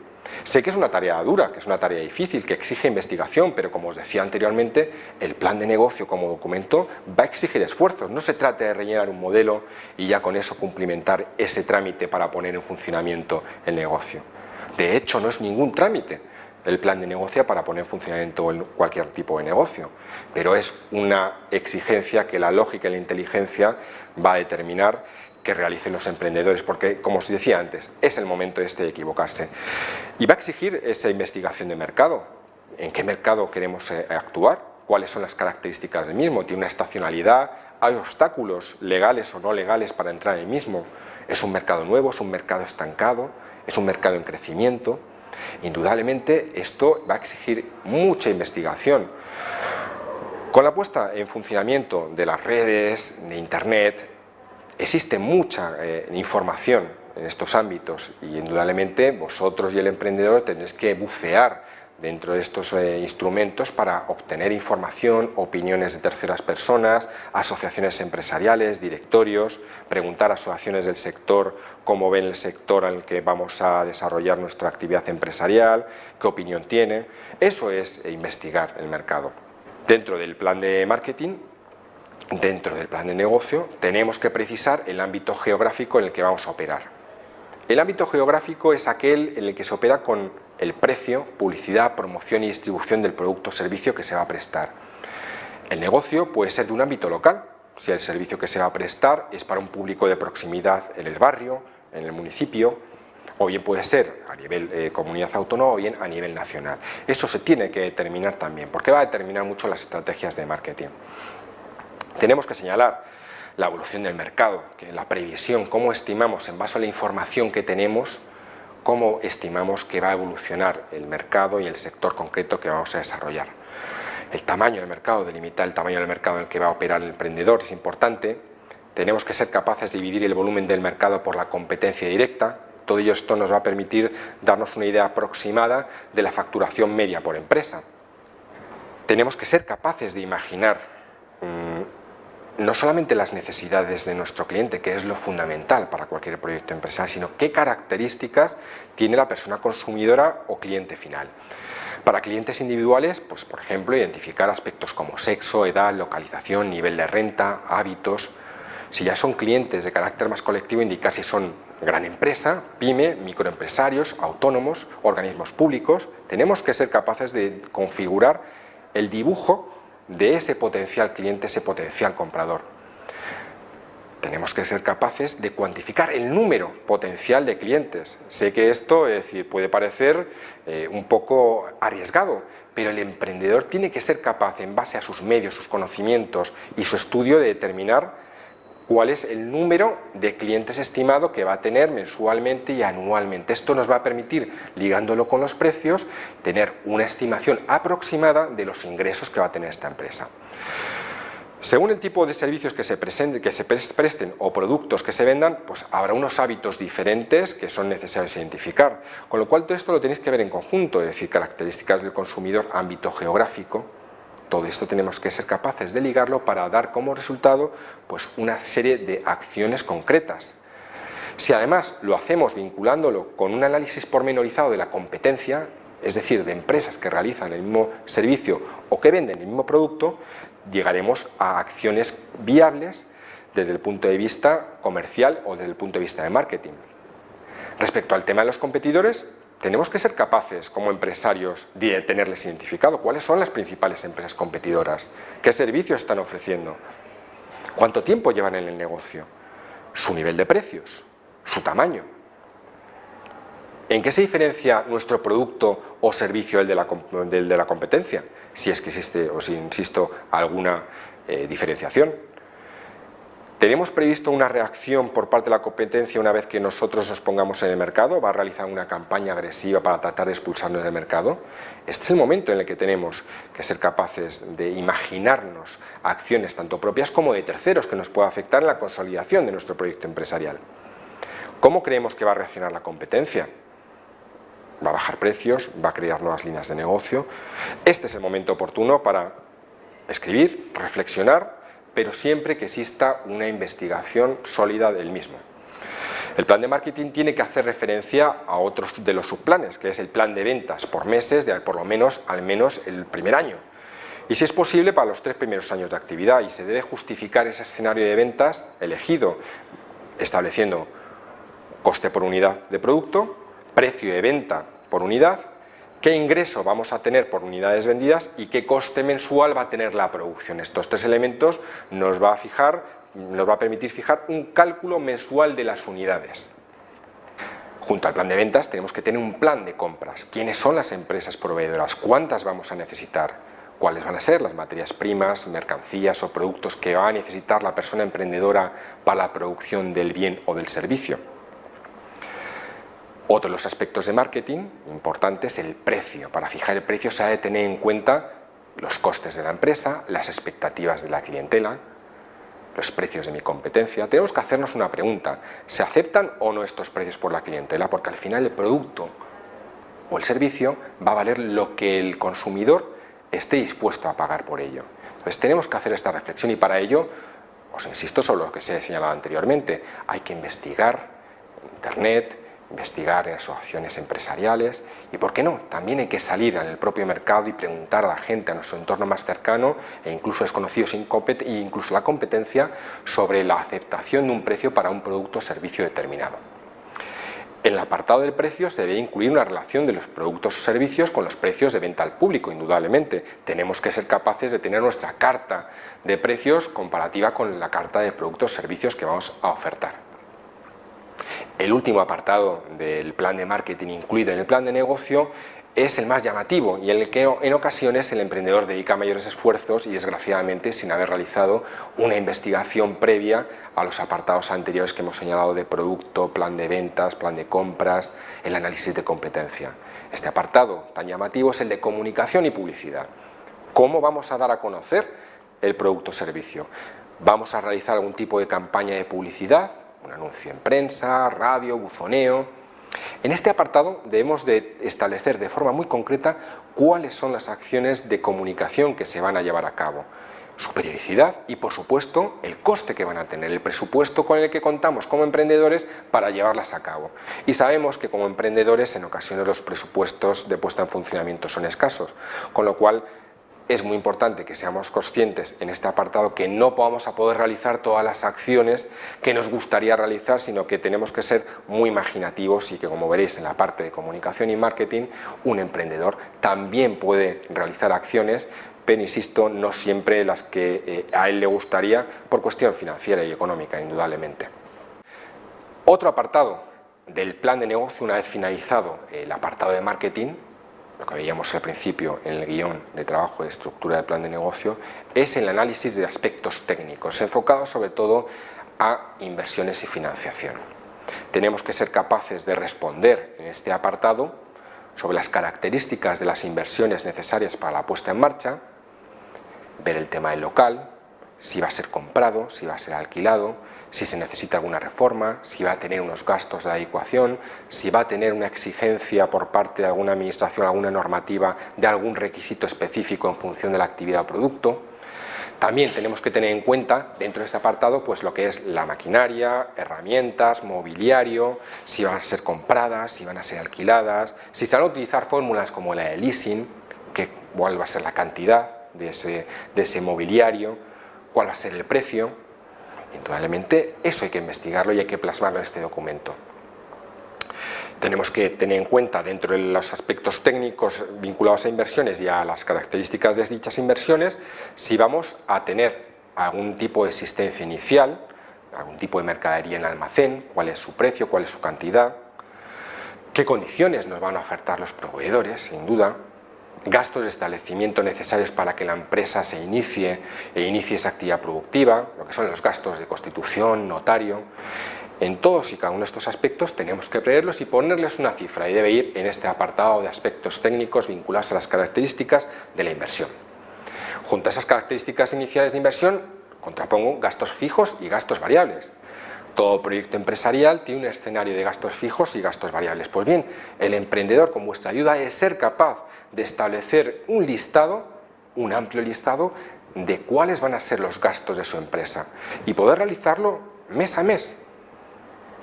A: Sé que es una tarea dura, que es una tarea difícil, que exige investigación, pero como os decía anteriormente, el plan de negocio como documento va a exigir esfuerzos. No se trata de rellenar un modelo y ya con eso cumplimentar ese trámite para poner en funcionamiento el negocio. De hecho, no es ningún trámite el plan de negocio para poner en funcionamiento cualquier tipo de negocio, pero es una exigencia que la lógica y la inteligencia va a determinar que realicen los emprendedores, porque, como os decía antes, es el momento de equivocarse. Y va a exigir esa investigación de mercado. ¿En qué mercado queremos actuar? ¿Cuáles son las características del mismo? ¿Tiene una estacionalidad? ¿Hay obstáculos legales o no legales para entrar en el mismo? ¿Es un mercado nuevo? ¿Es un mercado estancado? ¿Es un mercado en crecimiento? Indudablemente esto va a exigir mucha investigación. Con la puesta en funcionamiento de las redes, de Internet, existe mucha información en estos ámbitos y indudablemente vosotros y el emprendedor tendréis que bucear dentro de estos instrumentos para obtener información, opiniones de terceras personas, asociaciones empresariales, directorios, preguntar a asociaciones del sector cómo ven el sector en el que vamos a desarrollar nuestra actividad empresarial, qué opinión tiene. Eso es investigar el mercado. Dentro del plan de marketing, dentro del plan de negocio, tenemos que precisar el ámbito geográfico en el que vamos a operar. El ámbito geográfico es aquel en el que se opera con el precio, publicidad, promoción y distribución del producto o servicio que se va a prestar. El negocio puede ser de un ámbito local, si el servicio que se va a prestar es para un público de proximidad en el barrio, en el municipio, o bien puede ser a nivel comunidad autónoma o bien a nivel nacional. Eso se tiene que determinar también, porque va a determinar mucho las estrategias de marketing. Tenemos que señalar la evolución del mercado, que la previsión, cómo estimamos en base a la información que tenemos, cómo estimamos que va a evolucionar el mercado y el sector concreto que vamos a desarrollar. El tamaño del mercado, delimitar el tamaño del mercado en el que va a operar el emprendedor es importante. Tenemos que ser capaces de dividir el volumen del mercado por la competencia directa. Todo esto nos va a permitir darnos una idea aproximada de la facturación media por empresa. Tenemos que ser capaces de imaginar no solamente las necesidades de nuestro cliente, que es lo fundamental para cualquier proyecto empresarial, sino qué características tiene la persona consumidora o cliente final. Para clientes individuales, pues por ejemplo, identificar aspectos como sexo, edad, localización, nivel de renta, hábitos. Si ya son clientes de carácter más colectivo, indicar si son gran empresa, pyme, microempresarios, autónomos, organismos públicos. Tenemos que ser capaces de configurar el dibujo de ese potencial cliente, ese potencial comprador. Tenemos que ser capaces de cuantificar el número potencial de clientes. Sé que esto, es decir, puede parecer un poco arriesgado, pero el emprendedor tiene que ser capaz, en base a sus medios, sus conocimientos y su estudio, de determinar cuál es el número de clientes estimado que va a tener mensualmente y anualmente. Esto nos va a permitir, ligándolo con los precios, tener una estimación aproximada de los ingresos que va a tener esta empresa. Según el tipo de servicios que se presten o productos que se vendan, pues habrá unos hábitos diferentes que son necesarios identificar. Con lo cual todo esto lo tenéis que ver en conjunto, es decir, características del consumidor, ámbito geográfico. Todo esto tenemos que ser capaces de ligarlo para dar como resultado pues, una serie de acciones concretas. Si además lo hacemos vinculándolo con un análisis pormenorizado de la competencia, es decir, de empresas que realizan el mismo servicio o que venden el mismo producto, llegaremos a acciones viables desde el punto de vista comercial o desde el punto de vista de marketing. Respecto al tema de los competidores, tenemos que ser capaces como empresarios de tenerles identificado cuáles son las principales empresas competidoras, qué servicios están ofreciendo, cuánto tiempo llevan en el negocio, su nivel de precios, su tamaño. ¿En qué se diferencia nuestro producto o servicio del de la competencia? Si es que existe, o si insisto, alguna diferenciación. ¿Tenemos previsto una reacción por parte de la competencia una vez que nosotros nos pongamos en el mercado? ¿Va a realizar una campaña agresiva para tratar de expulsarnos del mercado? Este es el momento en el que tenemos que ser capaces de imaginarnos acciones tanto propias como de terceros que nos pueda afectar en la consolidación de nuestro proyecto empresarial. ¿Cómo creemos que va a reaccionar la competencia? ¿Va a bajar precios? ¿Va a crear nuevas líneas de negocio? Este es el momento oportuno para escribir, reflexionar, pero siempre que exista una investigación sólida del mismo. El plan de marketing tiene que hacer referencia a otros de los subplanes, que es el plan de ventas por meses, de por lo menos al menos el primer año. Y si es posible, para los 3 primeros años de actividad, y se debe justificar ese escenario de ventas elegido, estableciendo coste por unidad de producto, precio de venta por unidad, qué ingreso vamos a tener por unidades vendidas y qué coste mensual va a tener la producción. Estos 3 elementos nos va a permitir fijar un cálculo mensual de las unidades. Junto al plan de ventas tenemos que tener un plan de compras. ¿Quiénes son las empresas proveedoras? ¿Cuántas vamos a necesitar? ¿Cuáles van a ser las materias primas, mercancías o productos que va a necesitar la persona emprendedora para la producción del bien o del servicio? Otro de los aspectos de marketing importantes es el precio. Para fijar el precio se ha de tener en cuenta los costes de la empresa, las expectativas de la clientela, los precios de mi competencia. Tenemos que hacernos una pregunta: ¿se aceptan o no estos precios por la clientela? Porque al final el producto o el servicio va a valer lo que el consumidor esté dispuesto a pagar por ello. Entonces tenemos que hacer esta reflexión y para ello, os insisto sobre lo que se ha señalado anteriormente, hay que investigar en Internet, investigar en asociaciones empresariales y, ¿por qué no?, también hay que salir en el propio mercado y preguntar a la gente, a nuestro entorno más cercano e incluso desconocidos e incluso la competencia, sobre la aceptación de un precio para un producto o servicio determinado. En el apartado del precio se debe incluir una relación de los productos o servicios con los precios de venta al público, indudablemente. Tenemos que ser capaces de tener nuestra carta de precios comparativa con la carta de productos o servicios que vamos a ofertar. El último apartado del plan de marketing incluido en el plan de negocio es el más llamativo y en el que en ocasiones el emprendedor dedica mayores esfuerzos y, desgraciadamente, sin haber realizado una investigación previa a los apartados anteriores que hemos señalado de producto, plan de ventas, plan de compras, el análisis de competencia. Este apartado tan llamativo es el de comunicación y publicidad. ¿Cómo vamos a dar a conocer el producto o servicio? ¿Vamos a realizar algún tipo de campaña de publicidad? Un anuncio en prensa, radio, buzoneo. En este apartado debemos de establecer de forma muy concreta cuáles son las acciones de comunicación que se van a llevar a cabo, su periodicidad y, por supuesto, el coste que van a tener, el presupuesto con el que contamos como emprendedores para llevarlas a cabo. Y sabemos que como emprendedores en ocasiones los presupuestos de puesta en funcionamiento son escasos, con lo cual es muy importante que seamos conscientes en este apartado que no vamos a poder realizar todas las acciones que nos gustaría realizar, sino que tenemos que ser muy imaginativos y que, como veréis en la parte de comunicación y marketing, un emprendedor también puede realizar acciones, pero insisto, no siempre las que a él le gustaría por cuestión financiera y económica, indudablemente. Otro apartado del plan de negocio, una vez finalizado el apartado de marketing, lo que veíamos al principio en el guión de trabajo de estructura del plan de negocio, es el análisis de aspectos técnicos, enfocados sobre todo a inversiones y financiación. Tenemos que ser capaces de responder en este apartado sobre las características de las inversiones necesarias para la puesta en marcha, ver el tema del local, si va a ser comprado, si va a ser alquilado, si se necesita alguna reforma, si va a tener unos gastos de adecuación, si va a tener una exigencia por parte de alguna administración, alguna normativa de algún requisito específico en función de la actividad o producto. También tenemos que tener en cuenta dentro de este apartado pues lo que es la maquinaria, herramientas, mobiliario, si van a ser compradas, si van a ser alquiladas, si se van a utilizar fórmulas como la de leasing, cuál va a ser la cantidad de ese mobiliario, cuál va a ser el precio. Indudablemente eso hay que investigarlo y hay que plasmarlo en este documento. Tenemos que tener en cuenta dentro de los aspectos técnicos vinculados a inversiones y a las características de dichas inversiones si vamos a tener algún tipo de existencia inicial, algún tipo de mercadería en almacén, cuál es su precio, cuál es su cantidad, qué condiciones nos van a ofertar los proveedores, sin duda, gastos de establecimiento necesarios para que la empresa se inicie esa actividad productiva, lo que son los gastos de constitución, notario. En todos y cada uno de estos aspectos tenemos que preverlos y ponerles una cifra y debe ir en este apartado de aspectos técnicos vinculados a las características de la inversión. Junto a esas características iniciales de inversión contrapongo gastos fijos y gastos variables. Todo proyecto empresarial tiene un escenario de gastos fijos y gastos variables. Pues bien, el emprendedor con vuestra ayuda es ser capaz de establecer un listado, un amplio listado de cuáles van a ser los gastos de su empresa y poder realizarlo mes a mes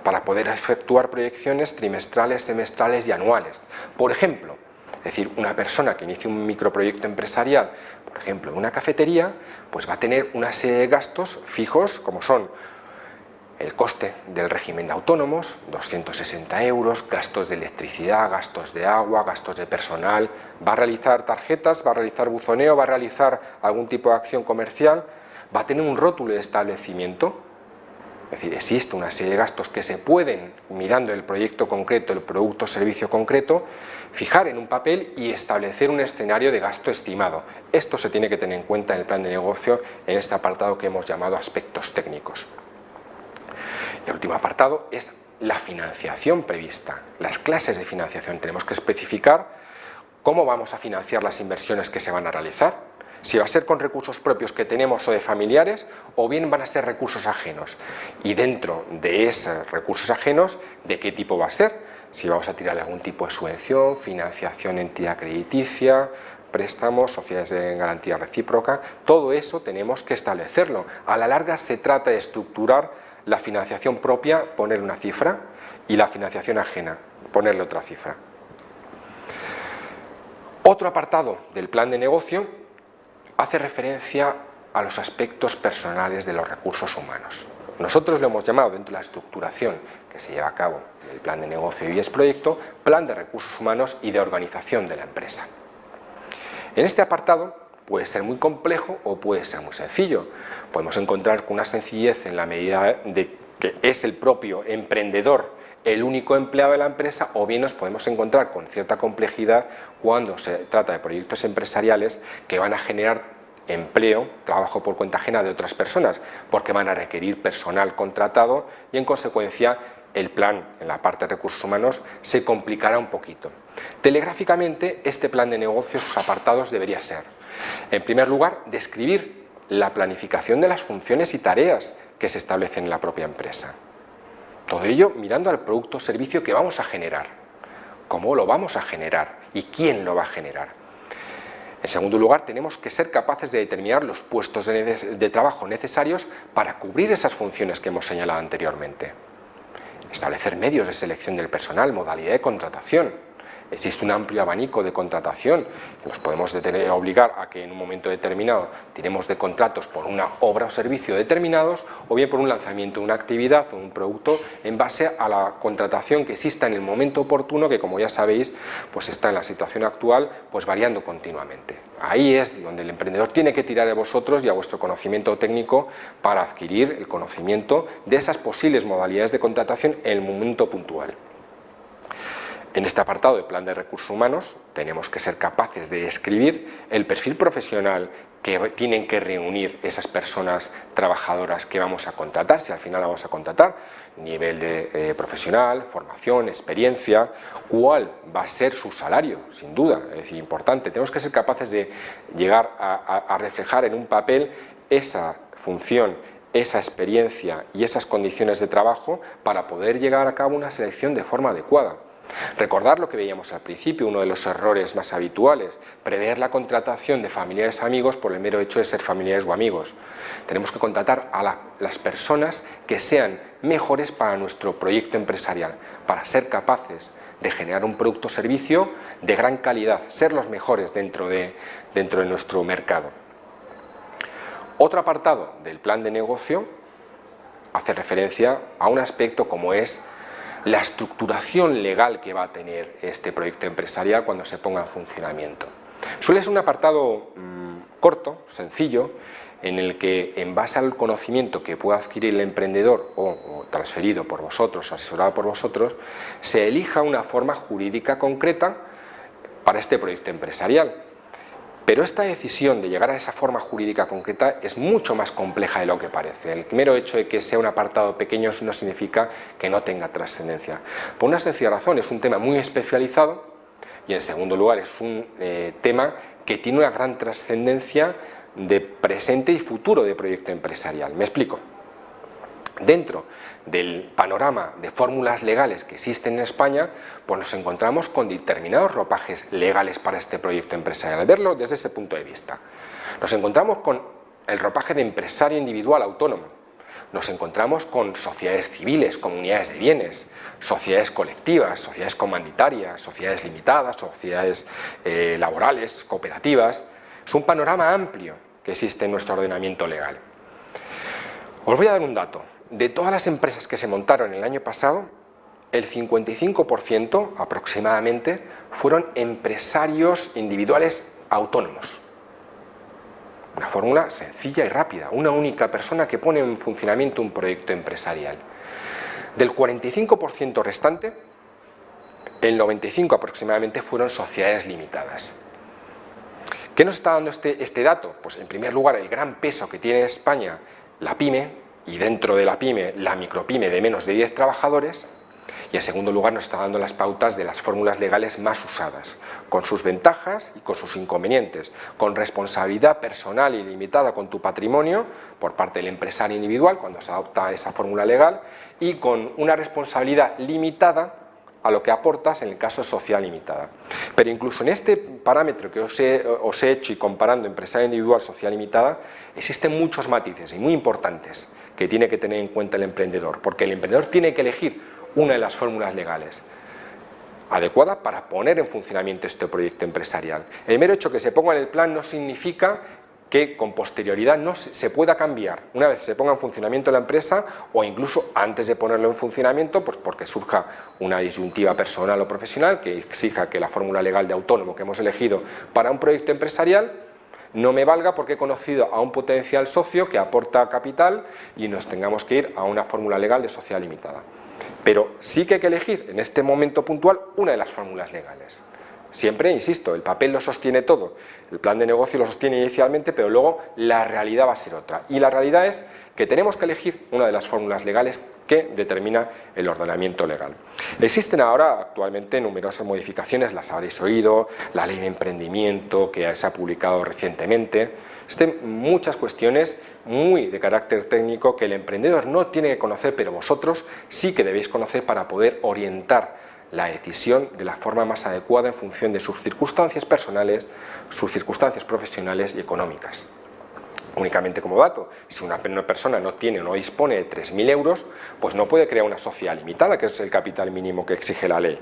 A: para poder efectuar proyecciones trimestrales, semestrales y anuales. Por ejemplo, es decir, una persona que inicie un microproyecto empresarial, por ejemplo, una cafetería, pues va a tener una serie de gastos fijos como son el coste del régimen de autónomos, 260 euros, gastos de electricidad, gastos de agua, gastos de personal, va a realizar tarjetas, va a realizar buzoneo, va a realizar algún tipo de acción comercial, va a tener un rótulo de establecimiento. Es decir, existe una serie de gastos que se pueden, mirando el proyecto concreto, el producto o servicio concreto, fijar en un papel y establecer un escenario de gasto estimado. Esto se tiene que tener en cuenta en el plan de negocio en este apartado que hemos llamado aspectos técnicos. El último apartado es la financiación prevista, las clases de financiación. Tenemos que especificar cómo vamos a financiar las inversiones que se van a realizar, si va a ser con recursos propios que tenemos o de familiares o bien van a ser recursos ajenos. Y dentro de esos recursos ajenos, ¿de qué tipo va a ser? Si vamos a tirar algún tipo de subvención, financiación, entidad crediticia, préstamos, sociedades de garantía recíproca, todo eso tenemos que establecerlo. A la larga se trata de estructurar la financiación propia, ponerle una cifra, y la financiación ajena, ponerle otra cifra. Otro apartado del plan de negocio hace referencia a los aspectos personales de los recursos humanos. Nosotros lo hemos llamado dentro de la estructuración que se lleva a cabo en el plan de negocio y es proyecto, plan de recursos humanos y de organización de la empresa. En este apartado puede ser muy complejo o puede ser muy sencillo. Podemos encontrar con una sencillez en la medida de que es el propio emprendedor el único empleado de la empresa, o bien nos podemos encontrar con cierta complejidad cuando se trata de proyectos empresariales que van a generar empleo, trabajo por cuenta ajena de otras personas, porque van a requerir personal contratado y en consecuencia el plan en la parte de recursos humanos se complicará un poquito. Telegráficamente este plan de negocio, sus apartados debería ser: en primer lugar, describir la planificación de las funciones y tareas que se establecen en la propia empresa. Todo ello mirando al producto o servicio que vamos a generar, cómo lo vamos a generar y quién lo va a generar. En segundo lugar, tenemos que ser capaces de determinar los puestos de trabajo necesarios para cubrir esas funciones que hemos señalado anteriormente. Establecer medios de selección del personal, modalidad de contratación. Existe un amplio abanico de contratación, nos podemos obligar a que en un momento determinado tiremos de contratos por una obra o servicio determinados o bien por un lanzamiento de una actividad o un producto en base a la contratación que exista en el momento oportuno, que como ya sabéis pues está en la situación actual pues variando continuamente. Ahí es donde el emprendedor tiene que tirar de vosotros y a vuestro conocimiento técnico para adquirir el conocimiento de esas posibles modalidades de contratación en el momento puntual. En este apartado de plan de recursos humanos tenemos que ser capaces de describir el perfil profesional que tienen que reunir esas personas trabajadoras que vamos a contratar, si al final vamos a contratar, nivel de profesional, formación, experiencia, cuál va a ser su salario, sin duda, es decir, importante. Tenemos que ser capaces de llegar a reflejar en un papel esa función, esa experiencia y esas condiciones de trabajo para poder llevar a cabo una selección de forma adecuada. Recordar lo que veíamos al principio, uno de los errores más habituales, prever la contratación de familiares amigos por el mero hecho de ser familiares o amigos. Tenemos que contratar a las personas que sean mejores para nuestro proyecto empresarial, para ser capaces de generar un producto o servicio de gran calidad, ser los mejores dentro de nuestro mercado. Otro apartado del plan de negocio hace referencia a un aspecto como es la estructuración legal que va a tener este proyecto empresarial cuando se ponga en funcionamiento. Suele ser un apartado corto, sencillo, en el que en base al conocimiento que pueda adquirir el emprendedor o transferido por vosotros, asesorado por vosotros, se elija una forma jurídica concreta para este proyecto empresarial. Pero esta decisión de llegar a esa forma jurídica concreta es mucho más compleja de lo que parece. El mero hecho de que sea un apartado pequeño no significa que no tenga trascendencia. Por una sencilla razón, es un tema muy especializado y en segundo lugar es un tema que tiene una gran trascendencia de presente y futuro de proyecto empresarial. Me explico. Dentro del panorama de fórmulas legales que existen en España, pues nos encontramos con determinados ropajes legales para este proyecto empresarial. Al verlo desde ese punto de vista, nos encontramos con el ropaje de empresario individual autónomo, nos encontramos con sociedades civiles, comunidades de bienes, sociedades colectivas, sociedades comandatarias, sociedades limitadas, sociedades laborales, cooperativas. Es un panorama amplio que existe en nuestro ordenamiento legal. Os voy a dar un dato. De todas las empresas que se montaron el año pasado, el 55% aproximadamente fueron empresarios individuales autónomos. Una fórmula sencilla y rápida, una única persona que pone en funcionamiento un proyecto empresarial. Del 45% restante, el 95% aproximadamente fueron sociedades limitadas. ¿Qué nos está dando este dato? Pues en primer lugar el gran peso que tiene España la PYME, y dentro de la PYME, la micropyme de menos de 10 trabajadores, y en segundo lugar nos está dando las pautas de las fórmulas legales más usadas, con sus ventajas y con sus inconvenientes, con responsabilidad personal y limitada con tu patrimonio por parte del empresario individual cuando se adopta esa fórmula legal y con una responsabilidad limitada a lo que aportas en el caso de sociedad limitada. Pero incluso en este parámetro que os he hecho y comparando empresario individual, sociedad limitada, existen muchos matices y muy importantes que tiene que tener en cuenta el emprendedor, porque el emprendedor tiene que elegir una de las fórmulas legales adecuada para poner en funcionamiento este proyecto empresarial. El mero hecho que se ponga en el plan no significa que con posterioridad no se pueda cambiar una vez se ponga en funcionamiento la empresa o incluso antes de ponerlo en funcionamiento, pues porque surja una disyuntiva personal o profesional que exija que la fórmula legal de autónomo que hemos elegido para un proyecto empresarial no me valga porque he conocido a un potencial socio que aporta capital y nos tengamos que ir a una fórmula legal de sociedad limitada. Pero sí que hay que elegir en este momento puntual una de las fórmulas legales. Siempre, insisto, el papel lo sostiene todo, el plan de negocio lo sostiene inicialmente, pero luego la realidad va a ser otra. Y la realidad es que tenemos que elegir una de las fórmulas legales que determina el ordenamiento legal. Existen ahora actualmente numerosas modificaciones, las habréis oído, la ley de emprendimiento que se ha publicado recientemente. Existen muchas cuestiones muy de carácter técnico que el emprendedor no tiene que conocer, pero vosotros sí que debéis conocer para poder orientar la decisión de la forma más adecuada en función de sus circunstancias personales, sus circunstancias profesionales y económicas. Únicamente como dato, si una persona no tiene o no dispone de 3.000 euros, pues no puede crear una sociedad limitada, que es el capital mínimo que exige la ley.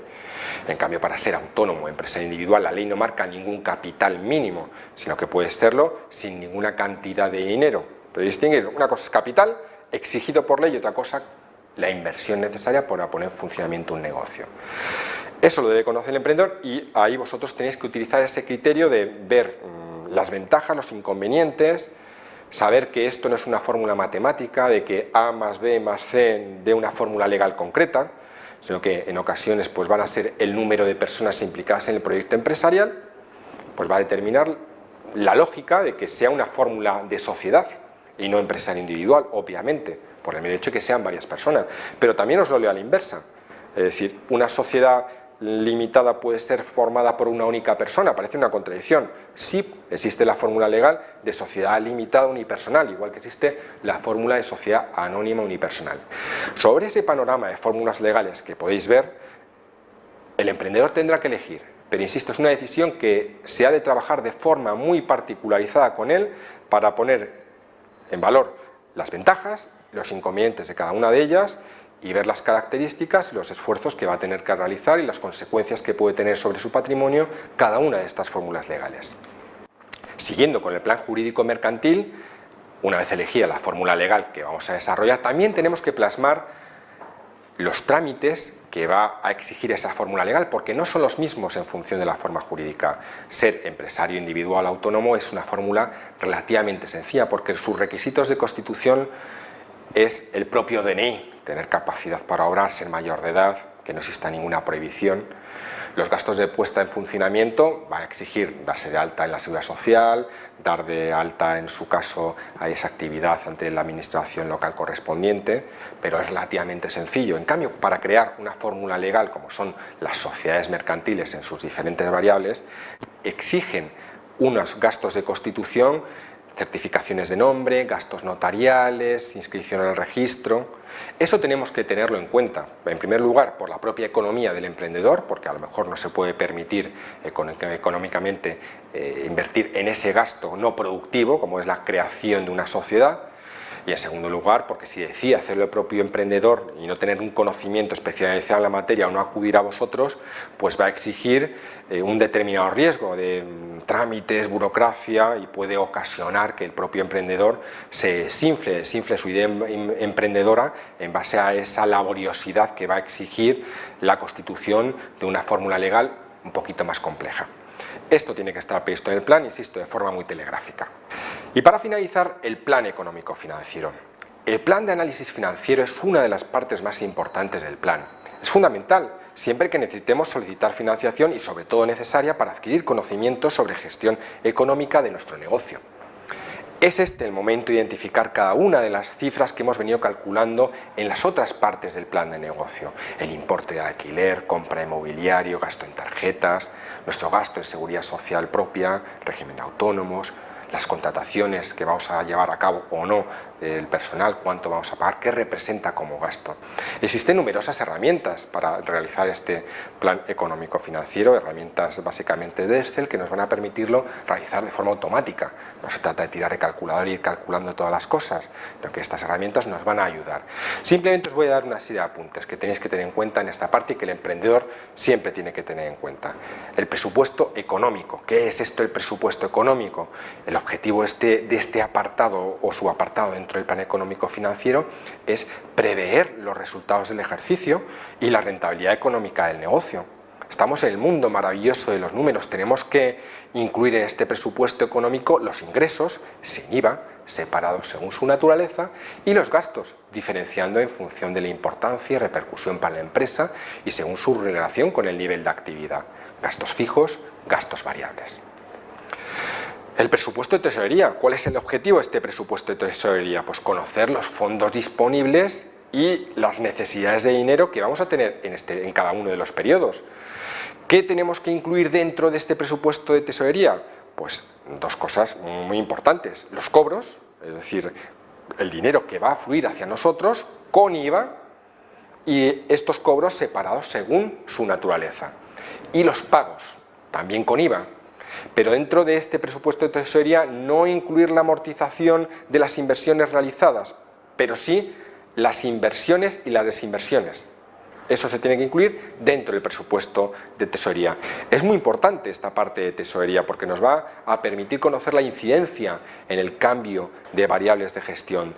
A: En cambio, para ser autónomo o empresa individual, la ley no marca ningún capital mínimo, sino que puede serlo sin ninguna cantidad de dinero. Pero distinguir, una cosa es capital exigido por ley y otra cosa la inversión necesaria para poner en funcionamiento un negocio. Eso lo debe conocer el emprendedor y ahí vosotros tenéis que utilizar ese criterio de ver las ventajas, los inconvenientes, saber que esto no es una fórmula matemática, de que A más B más C de una fórmula legal concreta, sino que en ocasiones pues van a ser el número de personas implicadas en el proyecto empresarial, pues va a determinar la lógica de que sea una fórmula de sociedad y no empresario individual, obviamente, por el mero hecho de que sean varias personas. Pero también os lo leo a la inversa, es decir, una sociedad limitada puede ser formada por una única persona? Parece una contradicción. Sí, existe la fórmula legal de sociedad limitada unipersonal, igual que existe la fórmula de sociedad anónima unipersonal. Sobre ese panorama de fórmulas legales que podéis ver, el emprendedor tendrá que elegir, pero insisto, es una decisión que se ha de trabajar de forma muy particularizada con él para poner en valor las ventajas, los inconvenientes de cada una de ellas y ver las características y los esfuerzos que va a tener que realizar y las consecuencias que puede tener sobre su patrimonio cada una de estas fórmulas legales. Siguiendo con el plan jurídico mercantil, una vez elegida la fórmula legal que vamos a desarrollar, también tenemos que plasmar los trámites que va a exigir esa fórmula legal, porque no son los mismos en función de la forma jurídica. Ser empresario individual autónomo es una fórmula relativamente sencilla, porque sus requisitos de constitución es el propio DNI, tener capacidad para obrar, ser mayor de edad, que no exista ninguna prohibición. Los gastos de puesta en funcionamiento va a exigir darse de alta en la Seguridad Social, dar de alta en su caso a esa actividad ante la administración local correspondiente, pero es relativamente sencillo. En cambio, para crear una fórmula legal como son las sociedades mercantiles en sus diferentes variables, exigen unos gastos de constitución, certificaciones de nombre, gastos notariales, inscripción en el registro. Eso tenemos que tenerlo en cuenta, en primer lugar por la propia economía del emprendedor, porque a lo mejor no se puede permitir económicamente invertir en ese gasto no productivo, como es la creación de una sociedad. Y en segundo lugar, porque si decide hacerlo el propio emprendedor y no tener un conocimiento especializado en la materia o no acudir a vosotros, pues va a exigir un determinado riesgo de trámites, burocracia, y puede ocasionar que el propio emprendedor se desinfle su idea emprendedora en base a esa laboriosidad que va a exigir la constitución de una fórmula legal un poquito más compleja. Esto tiene que estar previsto en el plan, insisto, de forma muy telegráfica. Y para finalizar, el plan económico-financiero. El plan de análisis financiero es una de las partes más importantes del plan. Es fundamental siempre que necesitemos solicitar financiación y sobre todo necesaria para adquirir conocimientos sobre gestión económica de nuestro negocio. Es este el momento de identificar cada una de las cifras que hemos venido calculando en las otras partes del plan de negocio. El importe de alquiler, compra de mobiliario, gasto en tarjetas, nuestro gasto en seguridad social propia, régimen de autónomos, las contrataciones que vamos a llevar a cabo o no del personal, cuánto vamos a pagar, qué representa como gasto. Existen numerosas herramientas para realizar este plan económico-financiero, herramientas básicamente de Excel que nos van a permitirlo realizar de forma automática. No se trata de tirar el calculador e ir calculando todas las cosas, sino que estas herramientas nos van a ayudar. Simplemente os voy a dar una serie de apuntes que tenéis que tener en cuenta en esta parte y que el emprendedor siempre tiene que tener en cuenta. El presupuesto económico. ¿Qué es esto el presupuesto económico? El objetivo de este apartado o subapartado dentro del plan económico financiero es prever los resultados del ejercicio y la rentabilidad económica del negocio. Estamos en el mundo maravilloso de los números, tenemos que incluir en este presupuesto económico los ingresos sin IVA, separados según su naturaleza, y los gastos, diferenciando en función de la importancia y repercusión para la empresa y según su relación con el nivel de actividad. Gastos fijos, gastos variables. El presupuesto de tesorería. ¿Cuál es el objetivo de este presupuesto de tesorería? Pues conocer los fondos disponibles y las necesidades de dinero que vamos a tener en cada uno de los periodos. ¿Qué tenemos que incluir dentro de este presupuesto de tesorería? Pues dos cosas muy importantes. Los cobros, es decir, el dinero que va a fluir hacia nosotros con IVA y estos cobros separados según su naturaleza. Y los pagos, también con IVA. Pero dentro de este presupuesto de tesorería no incluir la amortización de las inversiones realizadas, pero sí las inversiones y las desinversiones. Eso se tiene que incluir dentro del presupuesto de tesorería. Es muy importante esta parte de tesorería porque nos va a permitir conocer la incidencia en el cambio de variables de gestión.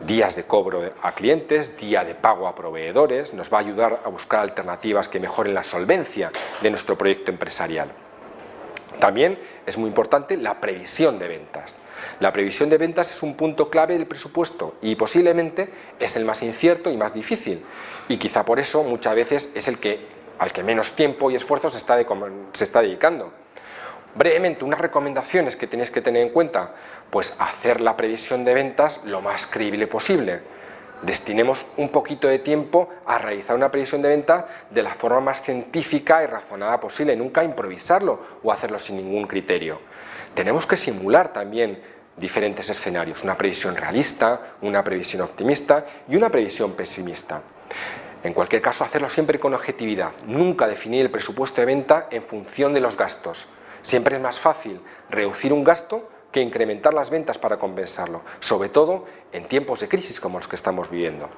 A: Días de cobro a clientes, día de pago a proveedores, nos va a ayudar a buscar alternativas que mejoren la solvencia de nuestro proyecto empresarial. También es muy importante la previsión de ventas. La previsión de ventas es un punto clave del presupuesto y posiblemente es el más incierto y más difícil. Y quizá por eso muchas veces es al que menos tiempo y esfuerzo se está dedicando. Brevemente, unas recomendaciones que tenéis que tener en cuenta, pues hacer la previsión de ventas lo más creíble posible. Destinemos un poquito de tiempo a realizar una previsión de venta de la forma más científica y razonada posible, nunca improvisarlo o hacerlo sin ningún criterio. Tenemos que simular también diferentes escenarios, una previsión realista, una previsión optimista y una previsión pesimista. En cualquier caso, hacerlo siempre con objetividad, nunca definir el presupuesto de venta en función de los gastos. Siempre es más fácil reducir un gasto que incrementar las ventas para compensarlo, sobre todo en tiempos de crisis como los que estamos viviendo.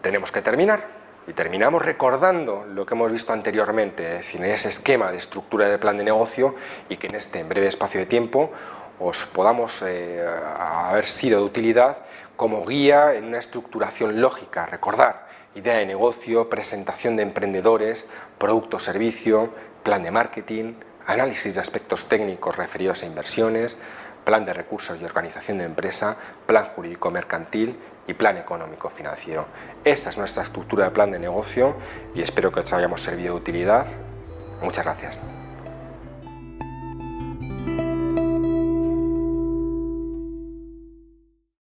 A: Tenemos que terminar, y terminamos recordando lo que hemos visto anteriormente, es decir, en ese esquema de estructura de plan de negocio, y que en este breve espacio de tiempo os podamos haber sido de utilidad como guía en una estructuración lógica. Recordar: idea de negocio, presentación de emprendedores, producto o servicio, plan de marketing, análisis de aspectos técnicos referidos a inversiones, plan de recursos y organización de empresa, plan jurídico mercantil y plan económico financiero. Esa es nuestra estructura de plan de negocio y espero que os hayamos servido de utilidad. Muchas gracias.